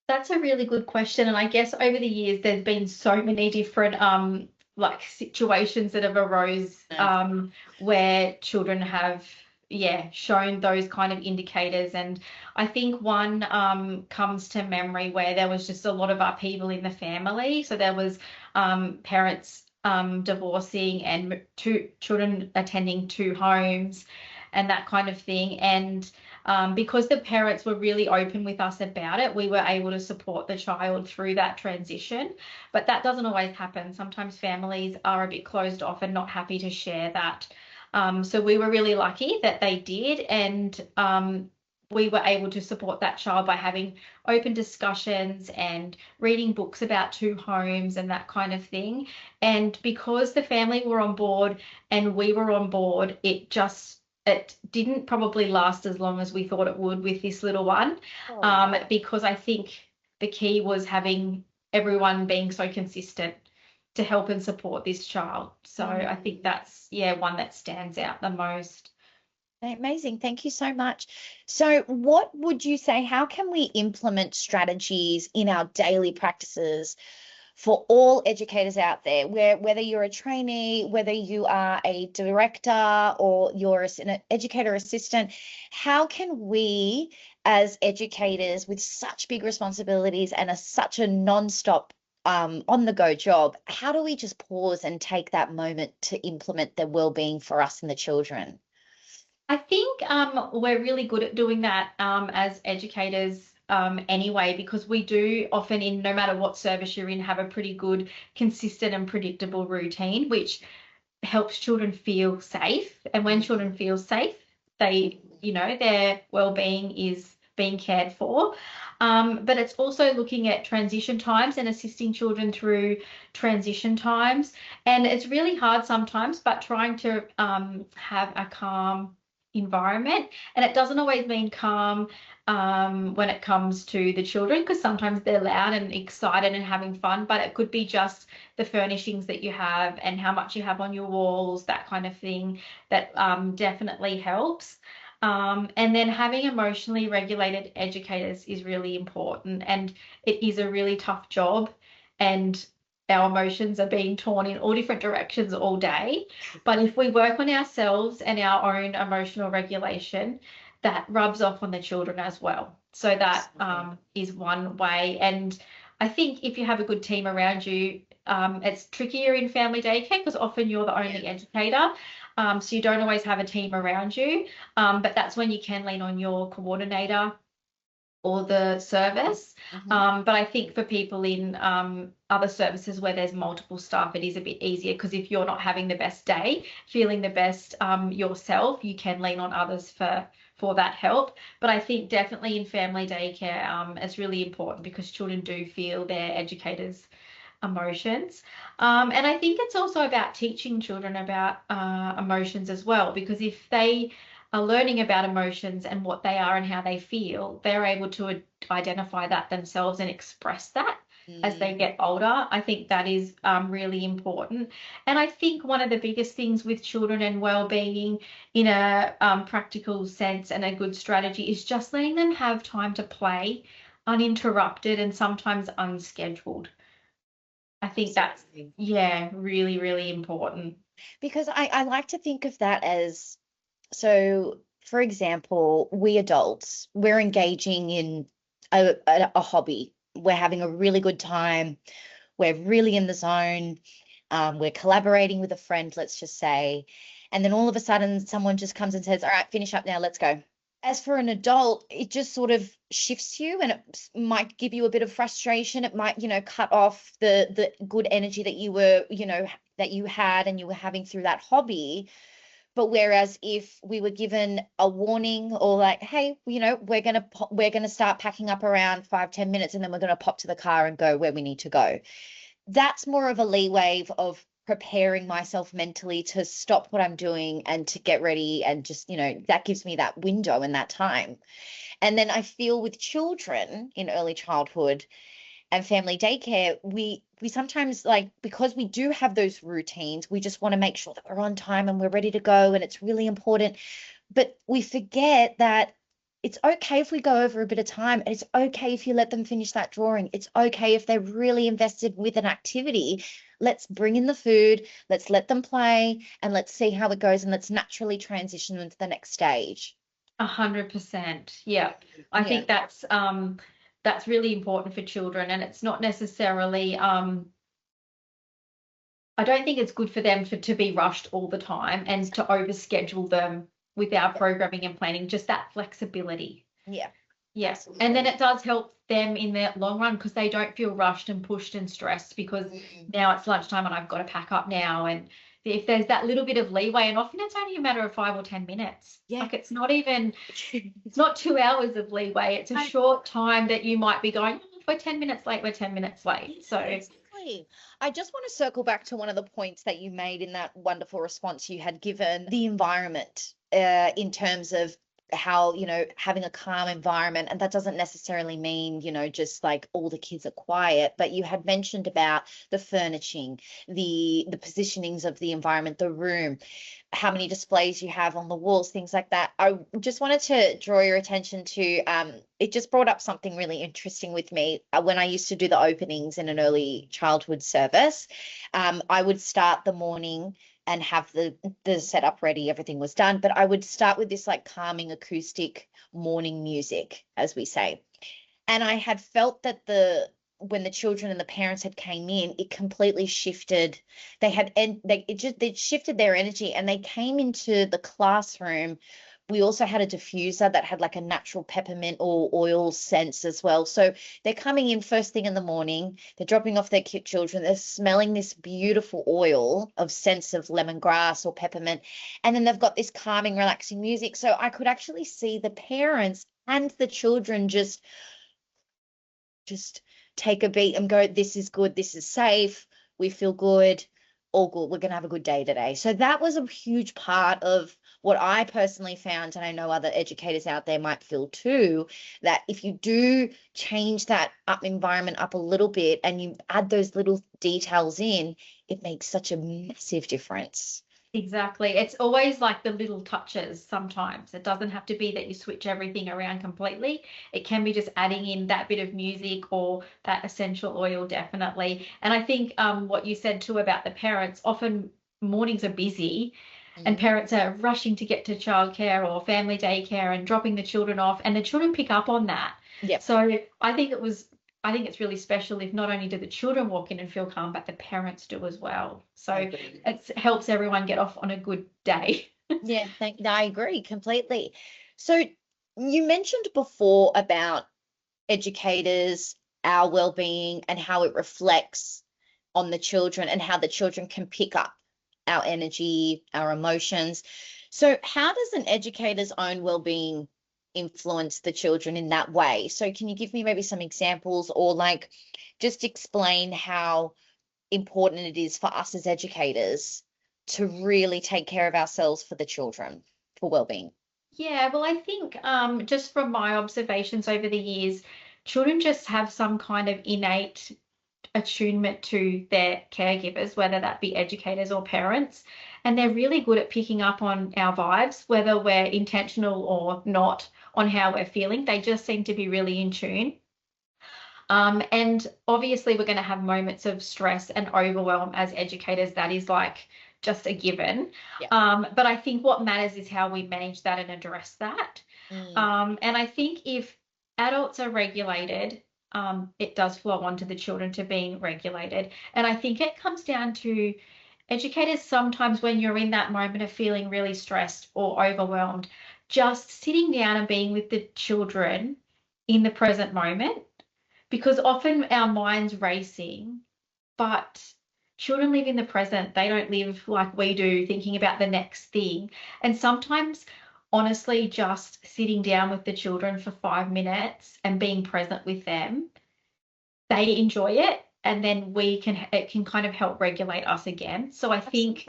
D: That's a really good question. And I guess over the years, there's been so many different situations that have arose where children have shown those kind of indicators. And I think one comes to memory where there was just a lot of upheaval in the family. So there was parents divorcing and two children attending two homes and that kind of thing. And because the parents were really open with us about it, we were able to support the child through that transition. But that doesn't always happen. Sometimes families are a bit closed off and not happy to share that. So we were really lucky that they did, and we were able to support that child by having open discussions and reading books about two homes and that kind of thing. And because the family were on board and we were on board, it didn't probably last as long as we thought it would with this little one, because I think the key was having everyone being so consistent to help and support this child. So I think that's one that stands out the most.
C: Amazing. Thank you so much. So, what would you say? How can we implement strategies in our daily practices for all educators out there, whether you're a trainee, whether you are a director or you're an educator assistant, how can we as educators with such big responsibilities and such a non-stop on the go job, how do we just pause and take that moment to implement the well-being for us and the children?
D: I think we're really good at doing that as educators anyway, because we do often, in no matter what service you're in, have a pretty good, consistent and predictable routine, which helps children feel safe. And when children feel safe, they, their well-being is being cared for. But it's also looking at transition times and assisting children through transition times. And it's really hard sometimes, but trying to have a calm environment. And it doesn't always mean calm when it comes to the children, because sometimes they're loud and excited and having fun, but it could be just the furnishings that you have and how much you have on your walls, that kind of thing, that definitely helps. And then having emotionally regulated educators is really important, and it is a really tough job, and our emotions are being torn in all different directions all day. But if we work on ourselves and our own emotional regulation, that rubs off on the children as well. So that is one way. And I think if you have a good team around you, it's trickier in family daycare because often you're the only educator. So you don't always have a team around you. But that's when you can lean on your coordinator or the service. But I think for people in other services where there's multiple staff, it is a bit easier, because if you're not having the best day, feeling the best yourself, you can lean on others for that help. But I think definitely in family daycare, it's really important because children do feel their educators' emotions. And I think it's also about teaching children about emotions as well, because if they are learning about emotions and what they are and how they feel, they're able to identify that themselves and express that as they get older. I think that is really important. And I think one of the biggest things with children and well-being in a practical sense and a good strategy is just letting them have time to play uninterrupted and sometimes unscheduled. I think that's, yeah, really, really important.
C: Because I like to think of that as, so for example, we adults, we're engaging in a hobby. We're having a really good time. We're really in the zone. We're collaborating with a friend, let's just say. And then all of a sudden, someone just comes and says, all right, finish up now, let's go. As for an adult, it just sort of shifts you, and it might give you a bit of frustration. It might, cut off the good energy that you were, that you had and you were having through that hobby. But whereas if we were given a warning, or like, hey, we're gonna start packing up around 5-10 minutes, and then we're gonna pop to the car and go where we need to go. That's more of a leeway of preparing myself mentally to stop what I'm doing and to get ready, and just, that gives me that window and that time. And then I feel with children in early childhood and family daycare, we sometimes, like, because we do have those routines, we just want to make sure that we're on time and we're ready to go, and it's really important. But we forget that it's okay if we go over a bit of time, and it's okay if you let them finish that drawing. It's okay if they're really invested with an activity. Let's bring in the food, let's let them play, and let's see how it goes, and let's naturally transition them to the next stage.
D: 100%. Yeah. I think that's really important for children, and it's not necessarily I don't think it's good for them to be rushed all the time and to overschedule them with our programming and planning, just that flexibility.
C: Yeah.
D: Yes. And then it does help them in the long run, because they don't feel rushed and pushed and stressed because now it's lunchtime and I've got to pack up now. And if there's that little bit of leeway, and often it's only a matter of 5 or 10 minutes.
C: Yeah.
D: Like it's not 2 hours of leeway. It's a short time that you might be going, "Oh, we're 10 minutes late, we're 10 minutes late." So
C: exactly. I just want to circle back to one of the points that you made in that wonderful response you had given, the environment in terms of how, you know, having a calm environment, and that doesn't necessarily mean, you know, just like all the kids are quiet, but you had mentioned about the furnishing, the positionings of the environment, the room, how many displays you have on the walls, things like that. I just wanted to draw your attention to it just brought up something really interesting with me. When I used to do the openings in an early childhood service, I would start the morning and have the setup ready, everything was done, but I would start with this like calming acoustic morning music, as we say. And I had felt that when the children and the parents had came in, it completely shifted. They shifted their energy, and they came into the classroom. We also had a diffuser that had like a natural peppermint or oil scents as well. So they're coming in first thing in the morning, they're dropping off their cute children, they're smelling this beautiful oil of scents of lemongrass or peppermint, and then they've got this calming, relaxing music. So I could actually see the parents and the children just take a beat and go, this is good, this is safe, we feel good, all good, we're going to have a good day today. So that was a huge part of what I personally found, and I know other educators out there might feel too, that if you do change that environment up a little bit and you add those little details in, it makes such a massive difference.
D: Exactly. It's always like the little touches sometimes. It doesn't have to be that you switch everything around completely. It can be just adding in that bit of music or that essential oil, definitely. And I think what you said too about the parents, often mornings are busy and parents are rushing to get to childcare or family daycare and dropping the children off, and the children pick up on that.
C: Yep.
D: So I think it's really special if not only do the children walk in and feel calm, but the parents do as well. So it helps everyone get off on a good day.
C: Yeah, I agree completely. So you mentioned before about educators, our well-being, and how it reflects on the children and how the children can pick up our energy, our emotions. So how does an educator's own well-being influence the children in that way? So can you give me maybe some examples, or like just explain how important it is for us as educators to really take care of ourselves for the children, for well-being?
D: Yeah, well, I think just from my observations over the years, children just have some kind of innate attunement to their caregivers, whether that be educators or parents. And they're really good at picking up on our vibes, whether we're intentional or not, on how we're feeling. They just seem to be really in tune. And obviously, we're going to have moments of stress and overwhelm as educators. That is like just a given.
C: Yeah.
D: But I think what matters is how we manage that and address that. And I think if adults are regulated, it does flow onto the children to being regulated. And I think it comes down to educators sometimes, when you're in that moment of feeling really stressed or overwhelmed, just sitting down and being with the children in the present moment, because often our mind's racing, but children live in the present. They don't live like we do, thinking about the next thing. And sometimes, honestly, just sitting down with the children for 5 minutes and being present with them, they enjoy it. And then it can kind of help regulate us again. So I think,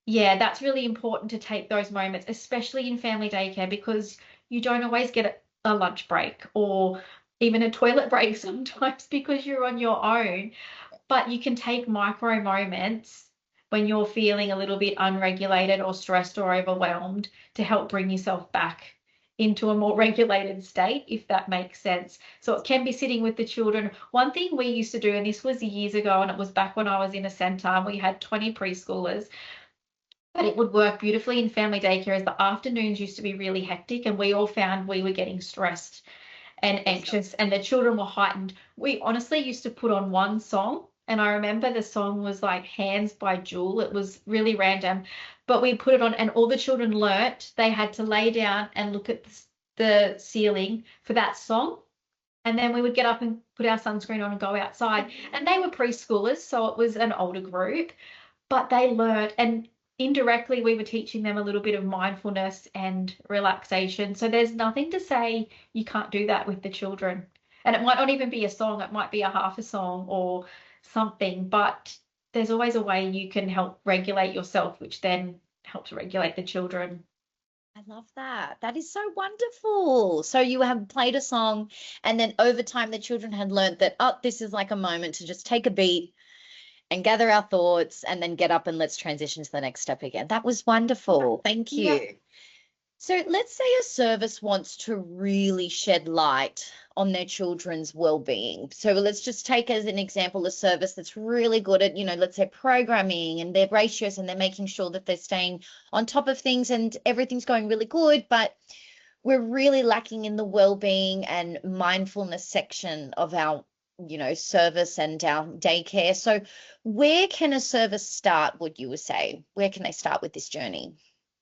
D: yeah, that's really important to take those moments, especially in family daycare, because you don't always get a lunch break or even a toilet break sometimes because you're on your own. But you can take micro moments when you're feeling a little bit unregulated or stressed or overwhelmed to help bring yourself back into a more regulated state, if that makes sense. So it can be sitting with the children. One thing we used to do, and this was years ago, and it was back when I was in a centre, we had 20 preschoolers, but it would work beautifully in family daycare, as the afternoons used to be really hectic and we all found we were getting stressed and anxious and the children were heightened. We honestly used to put on one song, and I remember the song was like Hands by Jewel. It was really random, but we put it on and all the children learnt they had to lay down and look at the ceiling for that song. And then we would get up and put our sunscreen on and go outside. And they were preschoolers, so it was an older group, but they learnt, and indirectly we were teaching them a little bit of mindfulness and relaxation. So there's nothing to say you can't do that with the children. And it might not even be a song, it might be a half a song or something, but there's always a way you can help regulate yourself, which then helps regulate the children.
C: I love that. That is so wonderful. So you have played a song, and then over time, the children had learned that, oh, this is like a moment to just take a beat and gather our thoughts and then get up and let's transition to the next step again. That was wonderful. Thank you.
D: Yeah.
C: So let's say a service wants to really shed light on their children's well-being. So let's just take as an example a service that's really good at, let's say programming and their ratios, and they're making sure that they're staying on top of things and everything's going really good, but we're really lacking in the well-being and mindfulness section of our service and our daycare. So where can a service start, would you say? Where can they start with this journey?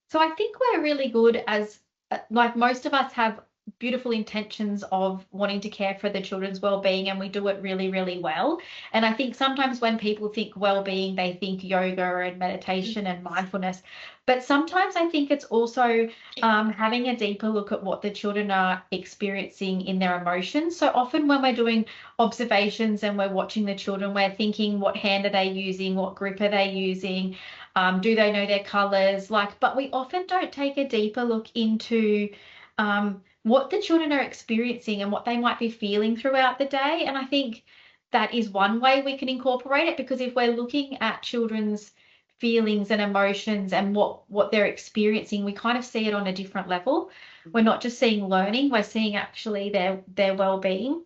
D: So I think we're really good as, like most of us have beautiful intentions of wanting to care for the children's well-being, and we do it really, really well. And I think sometimes when people think well-being, they think yoga and meditation and mindfulness. But sometimes I think it's also having a deeper look at what the children are experiencing in their emotions. So often when we're doing observations and we're watching the children, we're thinking, what hand are they using? What grip are they using? Do they know their colors? But we often don't take a deeper look into what the children are experiencing and what they might be feeling throughout the day. And I think that is one way we can incorporate it, because if we're looking at children's feelings and emotions and what they're experiencing, we kind of see it on a different level. We're not just seeing learning, we're seeing actually their well-being.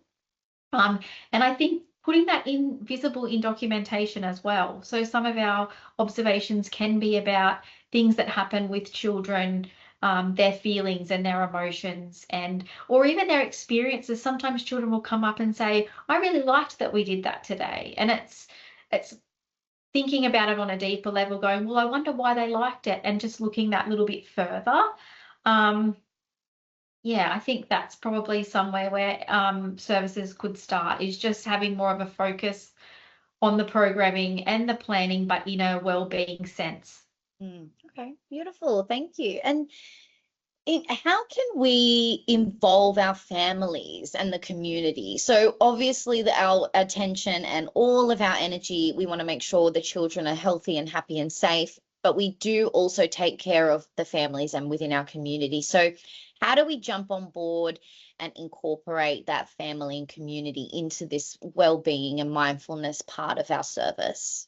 D: And I think putting that visible in documentation as well. So some of our observations can be about things that happen with children, their feelings and their emotions, or even their experiences. Sometimes children will come up and say, I really liked that we did that today. And it's thinking about it on a deeper level, going, well, I wonder why they liked it, and just looking that little bit further. Yeah, I think that's probably somewhere where services could start, is just having more of a focus on the programming and the planning, but in a well-being sense.
C: Okay, beautiful. Thank you. And how can we involve our families and the community? So obviously our attention and all of our energy, we want to make sure the children are healthy and happy and safe, but we do also take care of the families and within our community. So how do we jump on board and incorporate that family and community into this well-being and mindfulness part of our service?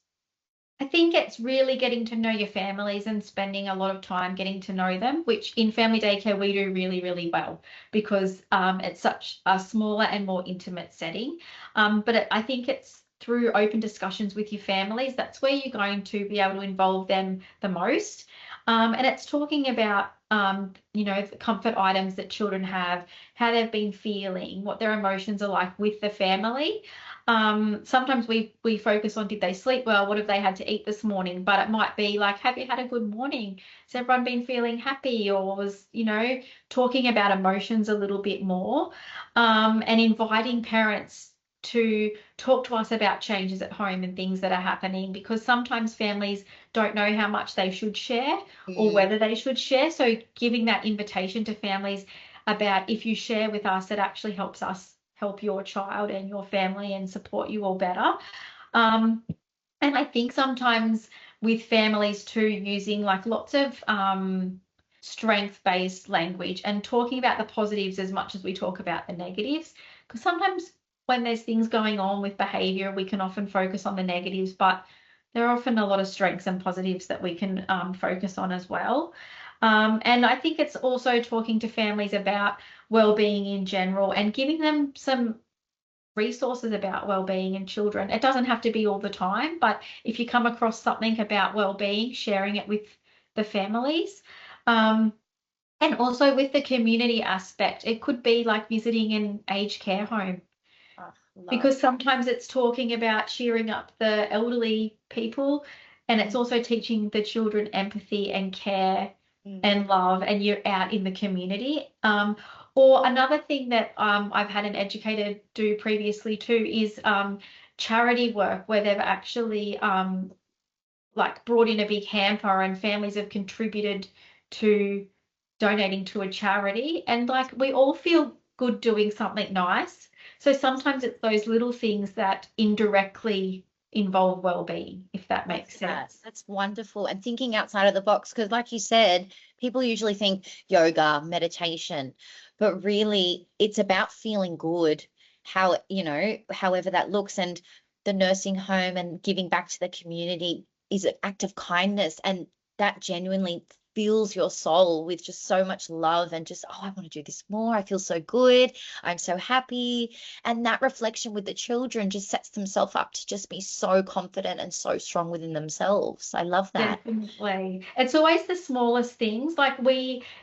D: I think it's really getting to know your families and spending a lot of time getting to know them, which in family daycare we do really, really well, because it's such a smaller and more intimate setting. But I think it's through open discussions with your families, that's where you're going to be able to involve them the most. And it's talking about, the comfort items that children have, how they've been feeling, what their emotions are like with the family. Sometimes we focus on, did they sleep well? What have they had to eat this morning? But it might be like, have you had a good morning? Has everyone been feeling happy? Or was, talking about emotions a little bit more, and inviting parents to talk to us about changes at home and things that are happening, because sometimes families don't know how much they should share or whether they should share. So giving that invitation to families about, if you share with us, it actually helps us help your child and your family and support you all better. And I think sometimes with families too, using lots of strength-based language and talking about the positives as much as we talk about the negatives, because sometimes when there's things going on with behavior, we can often focus on the negatives, but there are often a lot of strengths and positives that we can focus on as well. And I think it's also talking to families about well-being in general and giving them some resources about well-being in children. It doesn't have to be all the time, but if you come across something about well-being, sharing it with the families. And also with the community aspect, it could be like visiting an aged care home. Because sometimes it's talking about cheering up the elderly people, and it's also teaching the children empathy and care and love, and you're out in the community. Or another thing that I've had an educator do previously too is charity work, where they've actually brought in a big hamper and families have contributed to donating to a charity, and we all feel good doing something nice. So sometimes it's those little things that indirectly involve well-being, if that makes sense.
C: That's wonderful. And thinking outside of the box, because like you said, People usually think yoga, meditation, but really it's about feeling good, how, however that looks. And the nursing home and giving back to the community is an act of kindness. And that genuinely fills your soul with just so much love and just, oh, I want to do this more. I feel so good. I'm so happy. And that reflection with the children just sets themselves up to just be so confident and so strong within themselves. I love that.
D: Definitely. It's always the smallest things. Like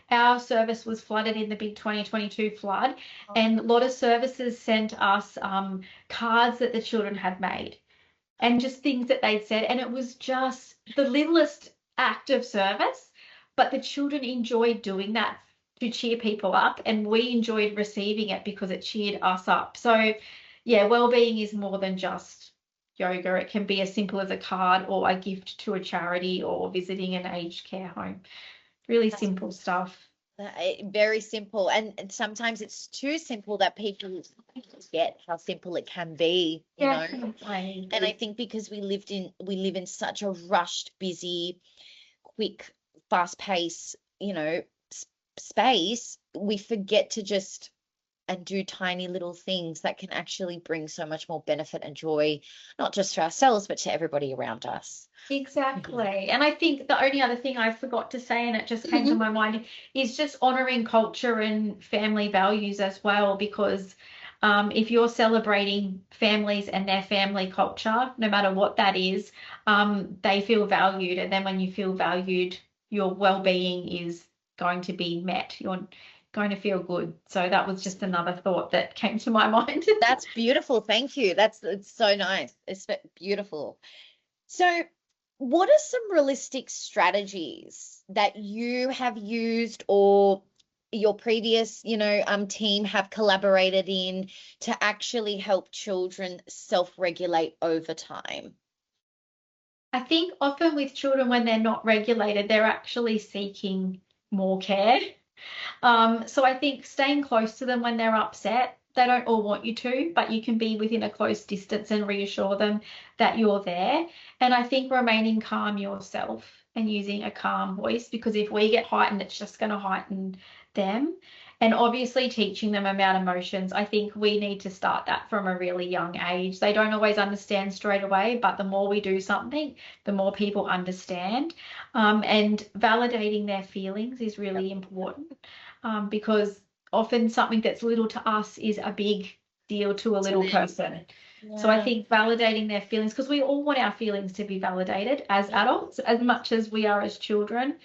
D: our service was flooded in the big 2022 flood, and a lot of services sent us cards that the children had made and just things that they'd said. And it was just the littlest act of service, but the children enjoyed doing that to cheer people up, and we enjoyed receiving it because it cheered us up. So, yeah, well-being is more than just yoga. It can be as simple as a card or a gift to a charity or visiting an aged care home. Really simple stuff.
C: Very simple, and sometimes it's too simple that people forget how simple it can be,
D: Definitely.
C: And I think because we live in such a rushed, busy, quick, fast-paced, space, we forget to just and do tiny little things that can actually bring so much more benefit and joy, not just to ourselves, but to everybody around us.
D: Exactly. And I think the only other thing I forgot to say, and it just came to my mind, is just honoring culture and family values as well, because if you're celebrating families and their family culture, no matter what that is, they feel valued. And then when you feel valued, your well-being is going to be met. You're going to feel good. So that was just another thought that came to my mind.
C: That's beautiful. Thank you. It's so nice. It's beautiful. So, what are some realistic strategies that you have used or your previous, team have collaborated in to actually help children self-regulate over time?
D: I think often with children, when they're not regulated, they're actually seeking more care. So I think staying close to them when they're upset, they don't all want you to, but you can be within a close distance and reassure them that you're there. And I think remaining calm yourself and using a calm voice, because if we get heightened, it's just going to heighten them. And obviously teaching them about emotions. I think we need to start that from a really young age. They don't always understand straight away, but the more we do something, the more people understand. And validating their feelings is really important, because often something that's little to us is a big deal to a little person. Yeah. So I think validating their feelings, because we all want our feelings to be validated as adults as much as we are as children.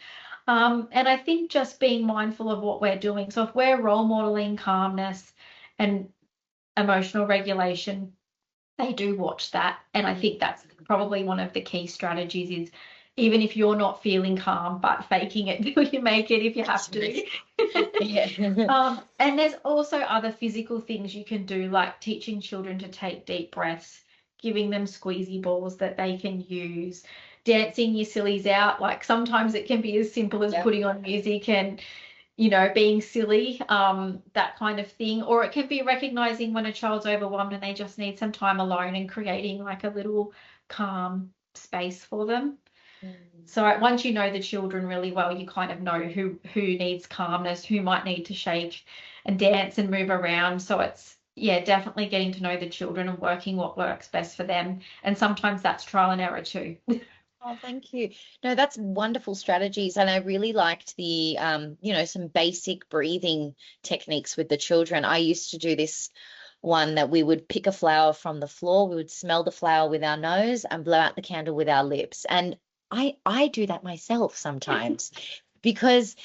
D: And I think just being mindful of what we're doing. So if we're role modeling calmness and emotional regulation, they do watch that. And I think that's probably one of the key strategies is, even if you're not feeling calm, but faking it till you make it if you have to. Yeah. And there's also other physical things you can do, like teaching children to take deep breaths, giving them squeezy balls that they can use, dancing your sillies out. Like sometimes it can be as simple as putting on music and being silly, that kind of thing. Or it can be recognizing when a child's overwhelmed and they just need some time alone and creating like a little calm space for them. So once you know the children really well, you kind of know who needs calmness, who might need to shake and dance and move around. So it's, definitely getting to know the children and working what works best for them. And sometimes that's trial and error too.
C: Oh, thank you. No, that's wonderful strategies. And I really liked the, some basic breathing techniques with the children. I used to do this one that we would pick a flower from the floor. We would smell the flower with our nose and blow out the candle with our lips. And I do that myself sometimes because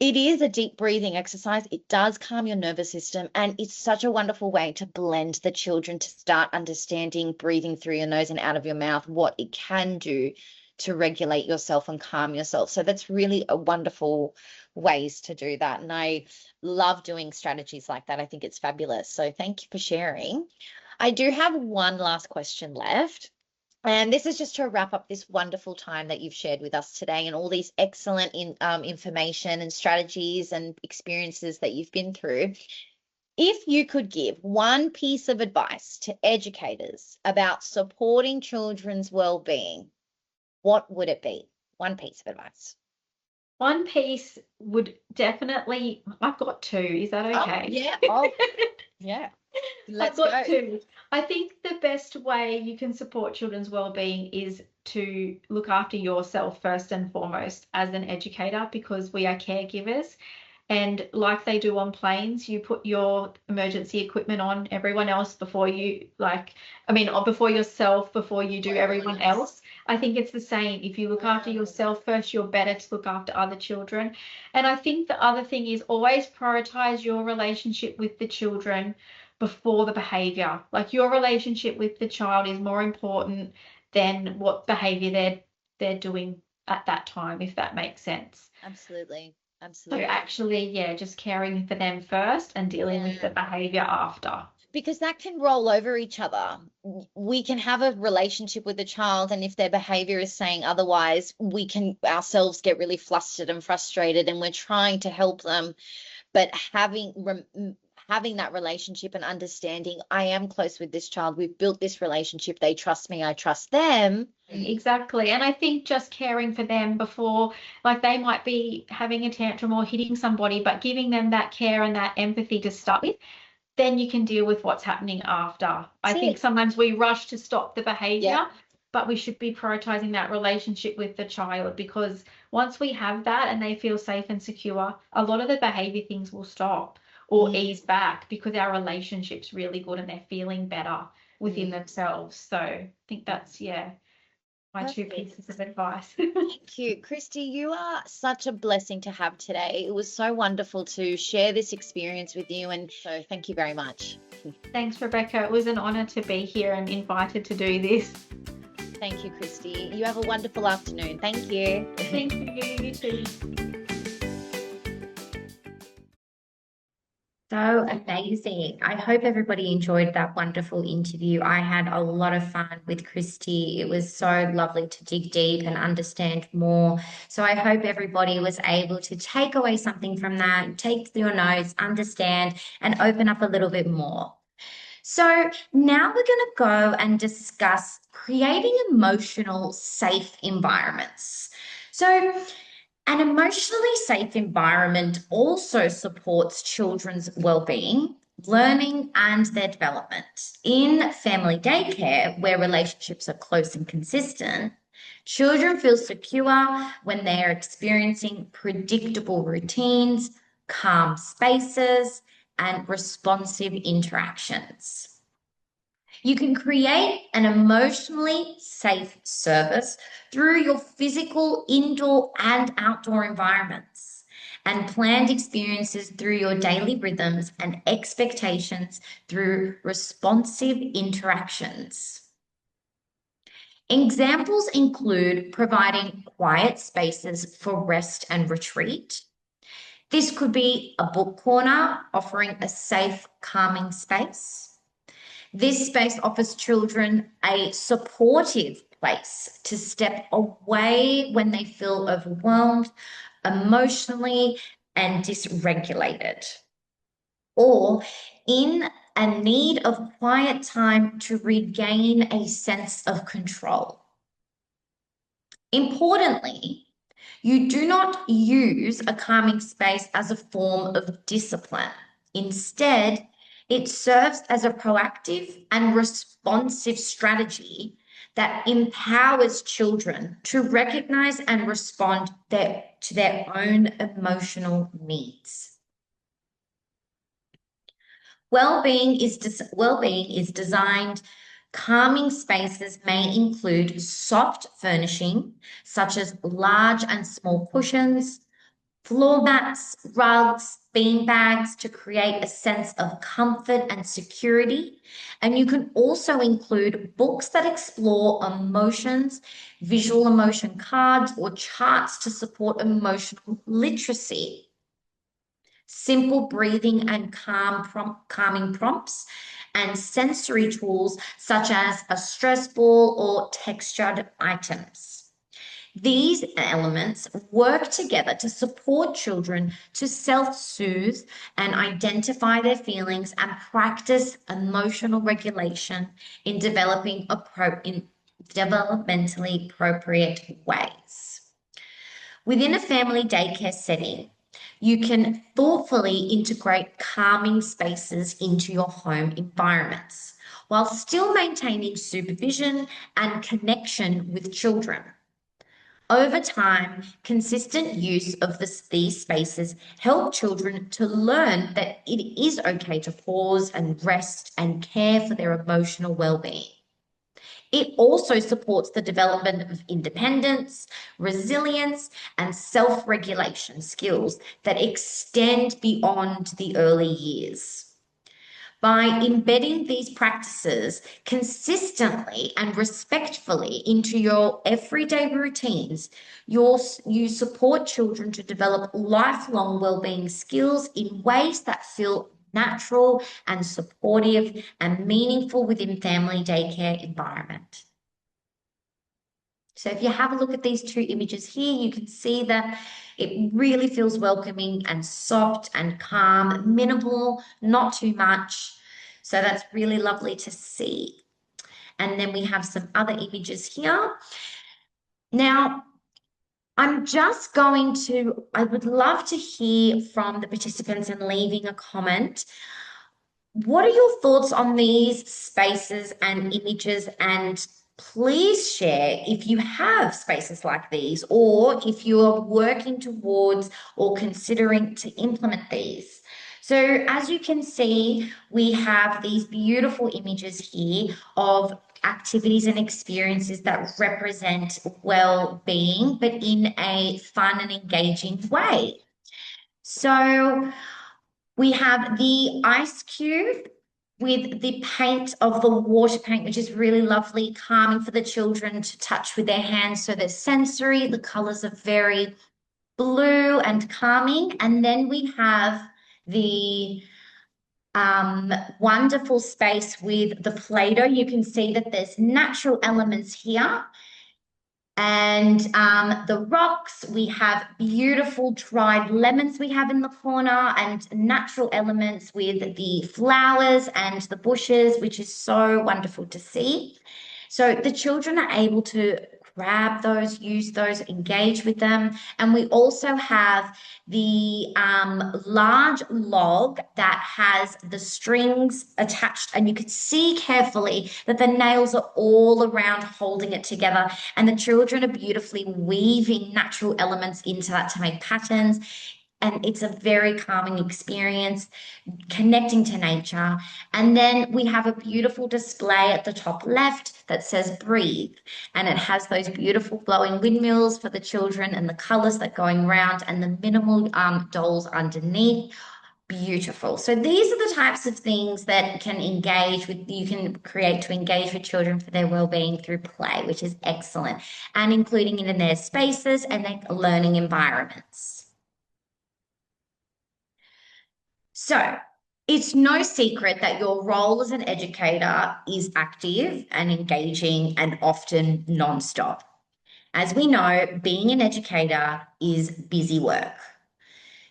C: it is a deep breathing exercise. It does calm your nervous system, and it's such a wonderful way to blend the children to start understanding breathing through your nose and out of your mouth, what it can do to regulate yourself and calm yourself. So that's really a wonderful ways to do that. And I love doing strategies like that. I think it's fabulous. So thank you for sharing. I do have one last question left. And this is just to wrap up this wonderful time that you've shared with us today and all these excellent information and strategies and experiences that you've been through. If you could give one piece of advice to educators about supporting children's well-being, what would it be? One piece of advice.
D: One piece would definitely, I've got two. Is that
C: Oh,
D: okay?
C: yeah. Oh, yeah. Let's
D: I've got
C: go.
D: two. I think the best way you can support children's well-being is to look after yourself first and foremost as an educator, because we are caregivers. And like they do on planes, you put your emergency equipment on everyone else before you, or before yourself, before you do everyone else. I think it's the same. If you look after yourself first, you're better to look after other children. And I think the other thing is always prioritize your relationship with the children before the behavior. Like your relationship with the child is more important than what behavior they're doing at that time, if that makes sense.
C: Absolutely.
D: So
C: Absolutely.
D: actually, yeah, just caring for them first and dealing with the behavior after.
C: Because that can roll over each other. We can have a relationship with the child, and if their behavior is saying otherwise, we can ourselves get really flustered and frustrated, and we're trying to help them. But having that relationship and understanding, I am close with this child. We've built this relationship. They trust me. I trust them.
D: Exactly. And I think just caring for them before, like they might be having a tantrum or hitting somebody, but giving them that care and that empathy to start with, then you can deal with what's happening after. I think sometimes we rush to stop the behavior, but we should be prioritizing that relationship with the child, because once we have that and they feel safe and secure, a lot of the behavior things will stop or ease back because our relationship's really good and they're feeling better within themselves. So I think that's, my two pieces of advice.
C: Thank you. Christy, you are such a blessing to have today. It was so wonderful to share this experience with you, and so thank you very much.
D: Thanks, Rebecca. It was an honor to be here and invited to do this.
C: Thank you, Christy. You have a wonderful afternoon. Thank you.
D: Thank you. You too.
A: So amazing. I hope everybody enjoyed that wonderful interview. I had a lot of fun with Christy. It was so lovely to dig deep and understand more. So I hope everybody was able to take away something from that, take your notes, understand, and open up a little bit more. So now we're going to go and discuss creating emotional safe environments. So an emotionally safe environment also supports children's well-being, learning, and their development. In family daycare, where relationships are close and consistent, children feel secure when they are experiencing predictable routines, calm spaces, and responsive interactions. You can create an emotionally safe service through your physical indoor and outdoor environments, and planned experiences through your daily rhythms, and expectations through responsive interactions. Examples include providing quiet spaces for rest and retreat. This could be a book corner offering a safe, calming space. This space offers children a supportive place to step away when they feel overwhelmed, emotionally, and dysregulated, or in a need of quiet time to regain a sense of control. Importantly, you do not use a calming space as a form of discipline. Instead, it serves as a proactive and responsive strategy that empowers children to recognize and respond to their own emotional needs. Wellbeing is designed. Calming spaces may include soft furnishing, such as large and small cushions, floor mats, rugs, bean bags, to create a sense of comfort and security. And you can also include books that explore emotions, visual emotion cards, or charts to support emotional literacy. Simple breathing and calming prompts, and sensory tools such as a stress ball or textured items. These elements work together to support children to self-soothe and identify their feelings and practice emotional regulation in developmentally appropriate ways. Within a family daycare setting, you can thoughtfully integrate calming spaces into your home environments while still maintaining supervision and connection with children. Over time, consistent use of these spaces help children to learn that it is okay to pause and rest and care for their emotional well-being. It also supports the development of independence, resilience, and self-regulation skills that extend beyond the early years. By embedding these practices consistently and respectfully into your everyday routines, you support children to develop lifelong wellbeing skills in ways that feel natural and supportive and meaningful within family daycare environment. So if you have a look at these two images here, you can see that it really feels welcoming and soft and calm, minimal, not too much. So that's really lovely to see. And then we have some other images here. Now, I would love to hear from the participants and leaving a comment. What are your thoughts on these spaces and images? And please share if you have spaces like these, or if you're working towards or considering to implement these. So as you can see, we have these beautiful images here of activities and experiences that represent well-being, but in a fun and engaging way. So we have the ice cube with the paint of the water paint, which is really lovely, calming for the children to touch with their hands. So they're sensory. The colors are very blue and calming. And then we have the wonderful space with the Play-Doh. You can see that there's natural elements here. And the rocks, we have beautiful dried lemons we have in the corner, and natural elements with the flowers and the bushes, which is so wonderful to see. So the children are able to grab those, use those, engage with them. And we also have the large log that has the strings attached, and you can see carefully that the nails are all around holding it together, and the children are beautifully weaving natural elements into that to make patterns. And it's a very calming experience, connecting to nature. And then we have a beautiful display at the top left that says breathe. And it has those beautiful flowing windmills for the children and the colors that are going around, and the minimal dolls underneath. Beautiful. So these are the types of things that you can create to engage with children for their well-being through play, which is excellent, and including it in their spaces and their learning environments. So it's no secret that your role as an educator is active and engaging and often nonstop. As we know, being an educator is busy work.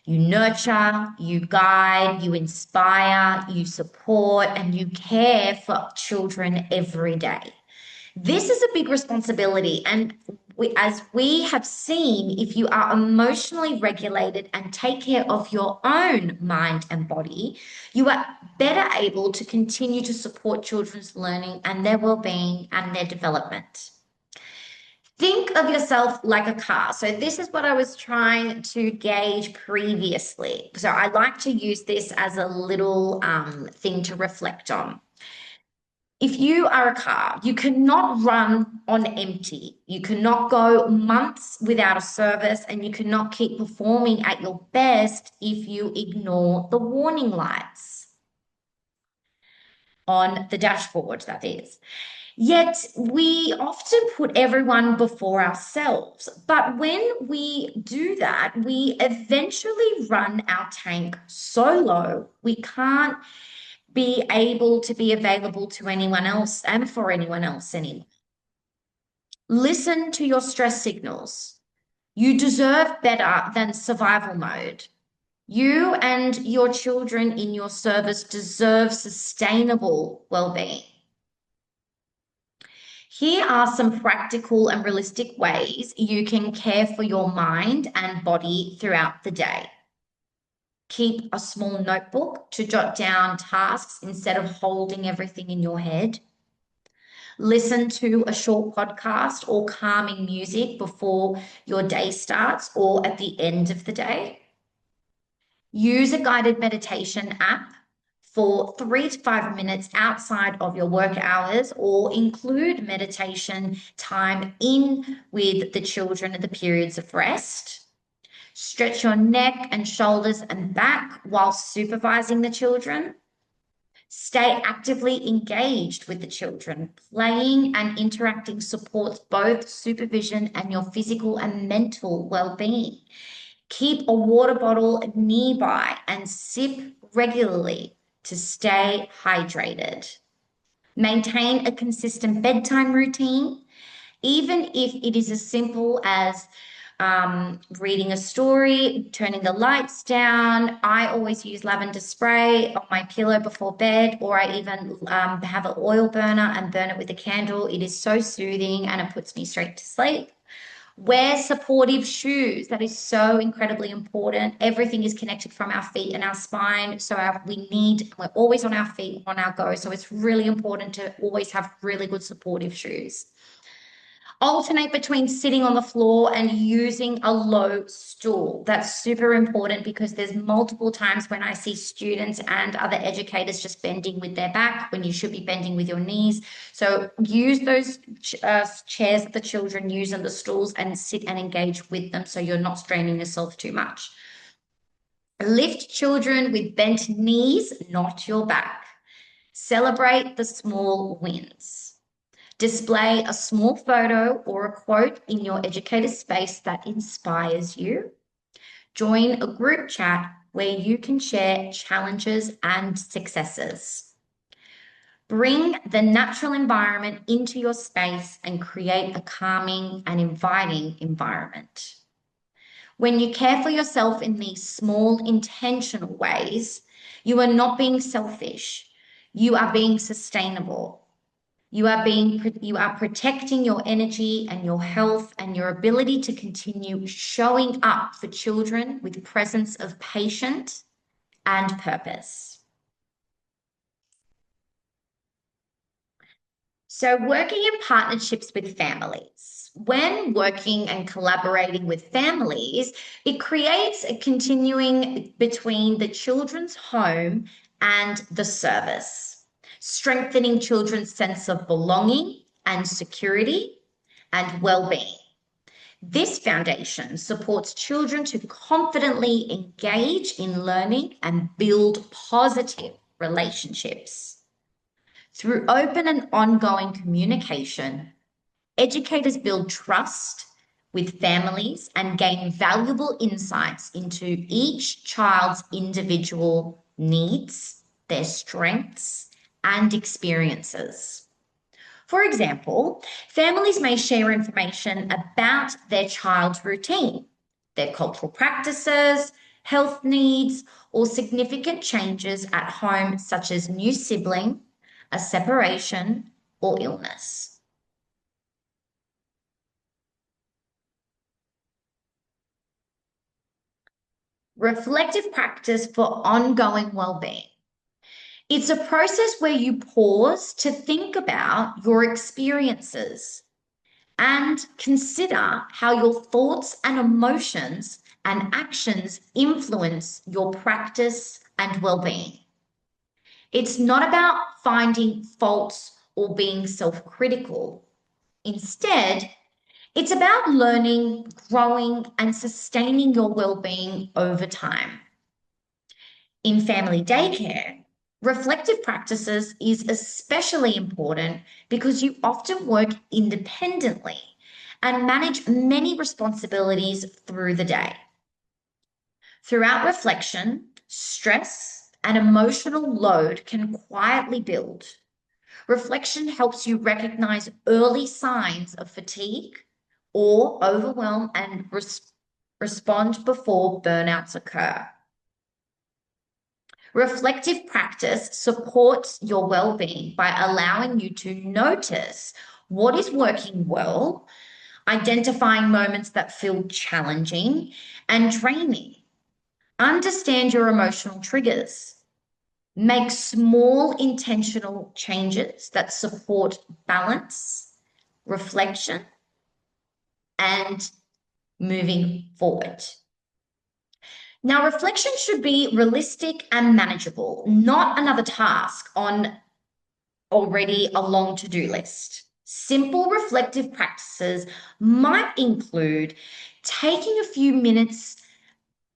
A: You nurture, you guide, you inspire, you support, and you care for children every day. This is a big responsibility, and as we have seen, if you are emotionally regulated and take care of your own mind and body, you are better able to continue to support children's learning and their well-being and their development. Think of yourself like a car. So this is what I was trying to gauge previously. So I like to use this as a little thing to reflect on. If you are a car, you cannot run on empty. You cannot go months without a service, and you cannot keep performing at your best if you ignore the warning lights on the dashboard, that is. Yet we often put everyone before ourselves. But when we do that, we eventually run our tank so low, we can't be able to be available to anyone else and for anyone else anymore. Listen to your stress signals. You deserve better than survival mode. You and your children in your service deserve sustainable well-being. Here are some practical and realistic ways you can care for your mind and body throughout the day. Keep a small notebook to jot down tasks instead of holding everything in your head. Listen to a short podcast or calming music before your day starts or at the end of the day. Use a guided meditation app for 3 to 5 minutes outside of your work hours, or include meditation time in with the children at the periods of rest. Stretch your neck and shoulders and back while supervising the children. Stay actively engaged with the children. Playing and interacting supports both supervision and your physical and mental well-being. Keep a water bottle nearby and sip regularly to stay hydrated. Maintain a consistent bedtime routine, even if it is as simple as reading a story, turning the lights down. I always use lavender spray on my pillow before bed, or I even have an oil burner and burn it with a candle. It is so soothing and it puts me straight to sleep. Wear supportive shoes. That is so incredibly important. Everything is connected from our feet and our spine. So we're always on our feet, on our go. So it's really important to always have really good supportive shoes. Alternate between sitting on the floor and using a low stool. That's super important because there's multiple times when I see students and other educators just bending with their back when you should be bending with your knees. So use those chairs that the children use and the stools, and sit and engage with them so you're not straining yourself too much. Lift children with bent knees, not your back. Celebrate the small wins. Display a small photo or a quote in your educator space that inspires you. Join a group chat where you can share challenges and successes. Bring the natural environment into your space and create a calming and inviting environment. When you care for yourself in these small, intentional ways, you are not being selfish. You are being sustainable. You are protecting your energy and your health and your ability to continue showing up for children with presence of patience and purpose. So working in partnerships with families. When working and collaborating with families, it creates a continuing between the children's home and the service, strengthening children's sense of belonging and security and well-being. This foundation supports children to confidently engage in learning and build positive relationships. Through open and ongoing communication, educators build trust with families and gain valuable insights into each child's individual needs, their strengths, and experiences. For example, families may share information about their child's routine, their cultural practices, health needs, or significant changes at home, such as new sibling, a separation, or illness. Reflective practice for ongoing well-being. It's a process where you pause to think about your experiences and consider how your thoughts and emotions and actions influence your practice and well-being. It's not about finding faults or being self-critical. Instead, it's about learning, growing, and sustaining your well-being over time. In family daycare, reflective practices is especially important because you often work independently and manage many responsibilities through the day. Throughout reflection, stress and emotional load can quietly build. Reflection helps you recognize early signs of fatigue or overwhelm and respond before burnouts occur. Reflective practice supports your well-being by allowing you to notice what is working well, identifying moments that feel challenging and draining. Understand your emotional triggers. Make small intentional changes that support balance, reflection, and moving forward. Now, reflection should be realistic and manageable, not another task on already a long to-do list. Simple reflective practices might include taking a few minutes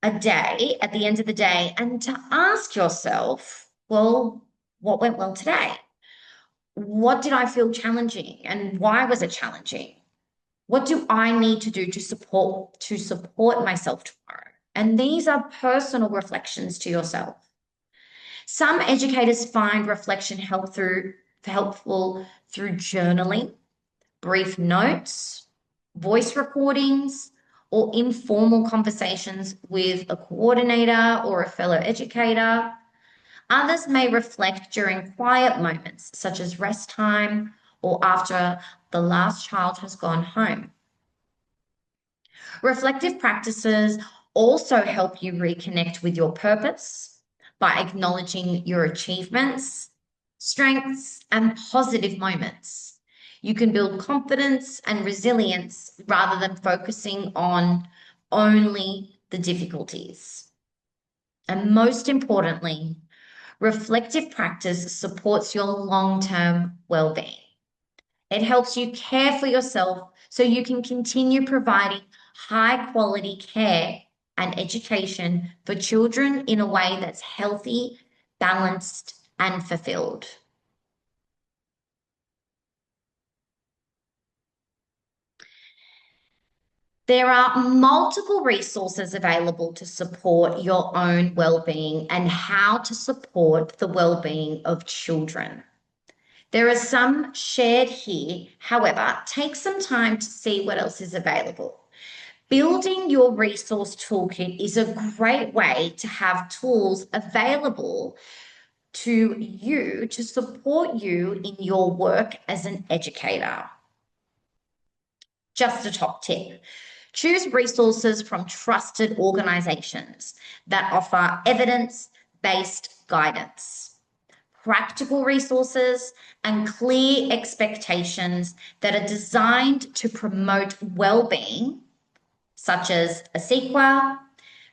A: a day at the end of the day and to ask yourself, well, what went well today? What did I feel challenging and why was it challenging? What do I need to do to support myself tomorrow? And these are personal reflections to yourself. Some educators find reflection helpful through journaling, brief notes, voice recordings, or informal conversations with a coordinator or a fellow educator. Others may reflect during quiet moments, such as rest time or after the last child has gone home. Reflective practices also help you reconnect with your purpose by acknowledging your achievements, strengths, and positive moments. You can build confidence and resilience rather than focusing on only the difficulties. And most importantly, reflective practice supports your long-term well-being. It helps you care for yourself so you can continue providing high-quality care and education for children in a way that's healthy, balanced, and fulfilled. There are multiple resources available to support your own well-being and how to support the well-being of children. There are some shared here. However, take some time to see what else is available. Building your resource toolkit is a great way to have tools available to you to support you in your work as an educator. Just a top tip. Choose resources from trusted organizations that offer evidence-based guidance, practical resources, and clear expectations that are designed to promote well-being, such as ASEQA,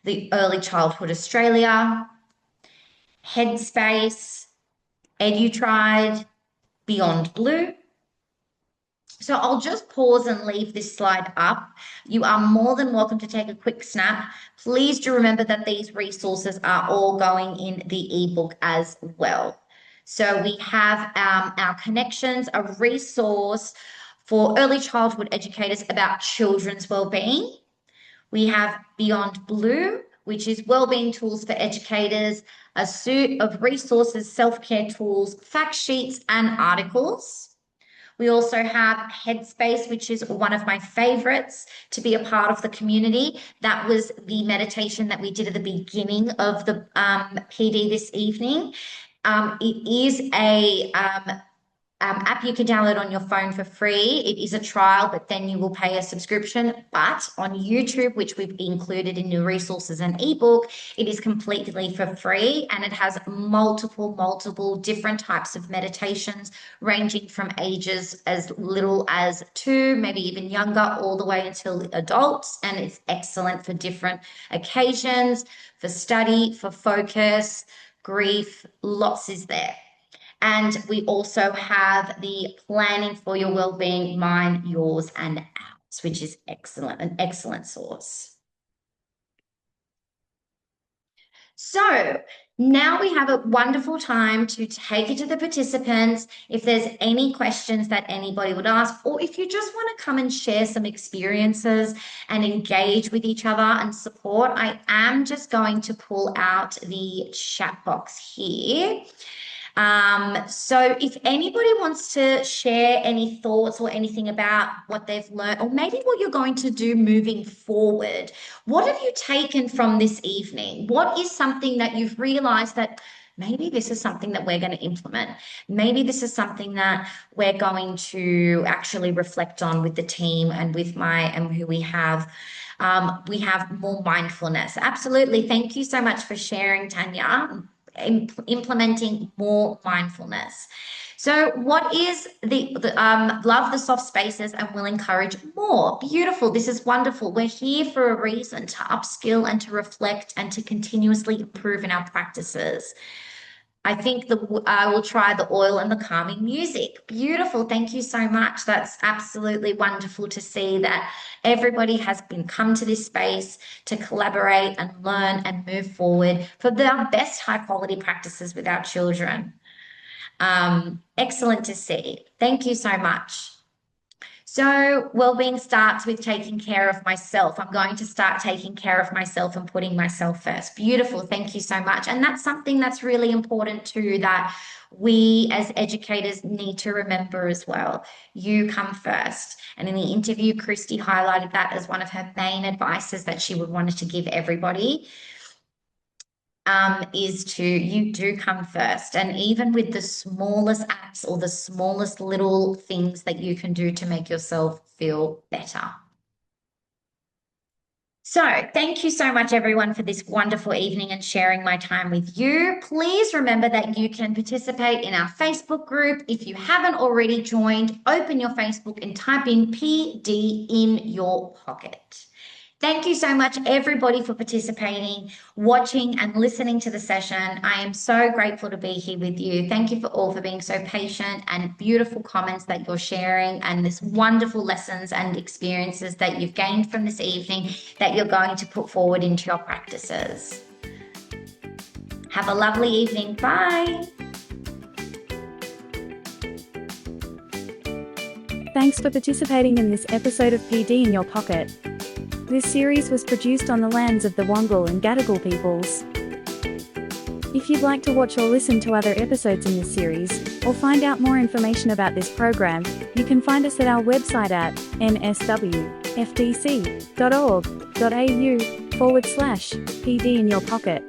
A: the Early Childhood Australia, Headspace, EduTride, Beyond Blue. So I'll just pause and leave this slide up. You are more than welcome to take a quick snap. Please do remember that these resources are all going in the ebook as well. So we have our connections, a resource for early childhood educators about children's wellbeing. We have Beyond Blue, which is wellbeing tools for educators, a suite of resources, self-care tools, fact sheets, and articles. We also have Headspace, which is one of my favorites to be a part of the community. That was the meditation that we did at the beginning of the PD this evening. It is a app you can download on your phone for free. It is a trial, but then you will pay a subscription. But on YouTube, which we've included in the resources and ebook, it is completely for free, and it has multiple different types of meditations ranging from ages as little as 2, maybe even younger, all the way until adults. And it's excellent for different occasions, for study, for focus, grief, lots is there. And we also have the planning for your wellbeing, mine, yours, and ours, which is excellent, an excellent source. So now we have a wonderful time to take it to the participants. If there's any questions that anybody would ask, or if you just want to come and share some experiences and engage with each other and support, I am just going to pull out the chat box here. So if anybody wants to share any thoughts or anything about what they've learned, or maybe what you're going to do moving forward, what have you taken from this evening? What is something that you've realized that maybe this is something that we're going to implement. Maybe this is something that we're going to actually reflect on with the team and with who we have. We have more mindfulness. Absolutely. Thank you so much for sharing, Tanya. Implementing more mindfulness. So what is love the soft spaces and will encourage more? Beautiful. This is wonderful. We're here for a reason, to upskill and to reflect and to continuously improve in our practices. I think I will try the oil and the calming music. Beautiful. Thank you so much. That's absolutely wonderful to see that everybody has come to this space to collaborate and learn and move forward for the best high quality practices with our children. Excellent to see. Thank you so much. So well-being starts with taking care of myself. I'm going to start taking care of myself and putting myself first. Beautiful. Thank you so much. And that's something that's really important too, that we as educators need to remember as well. You come first. And in the interview, Christy highlighted that as one of her main advices that she would want to give everybody. Is you do come first. And even with the smallest acts or the smallest little things that you can do to make yourself feel better. So thank you so much, everyone, for this wonderful evening and sharing my time with you. Please remember that you can participate in our Facebook group. If you haven't already joined, open your Facebook and type in PD in your pocket. Thank you so much, everybody, for participating, watching and listening to the session. I am so grateful to be here with you. Thank you for being so patient, and beautiful comments that you're sharing, and this wonderful lessons and experiences that you've gained from this evening that you're going to put forward into your practices. Have a lovely evening. Bye.
E: Thanks for participating in this episode of PD in Your Pocket. This series was produced on the lands of the Wangal and Gadigal peoples. If you'd like to watch or listen to other episodes in this series, or find out more information about this program, you can find us at our website at nswfdc.org.au/PD in your pocket.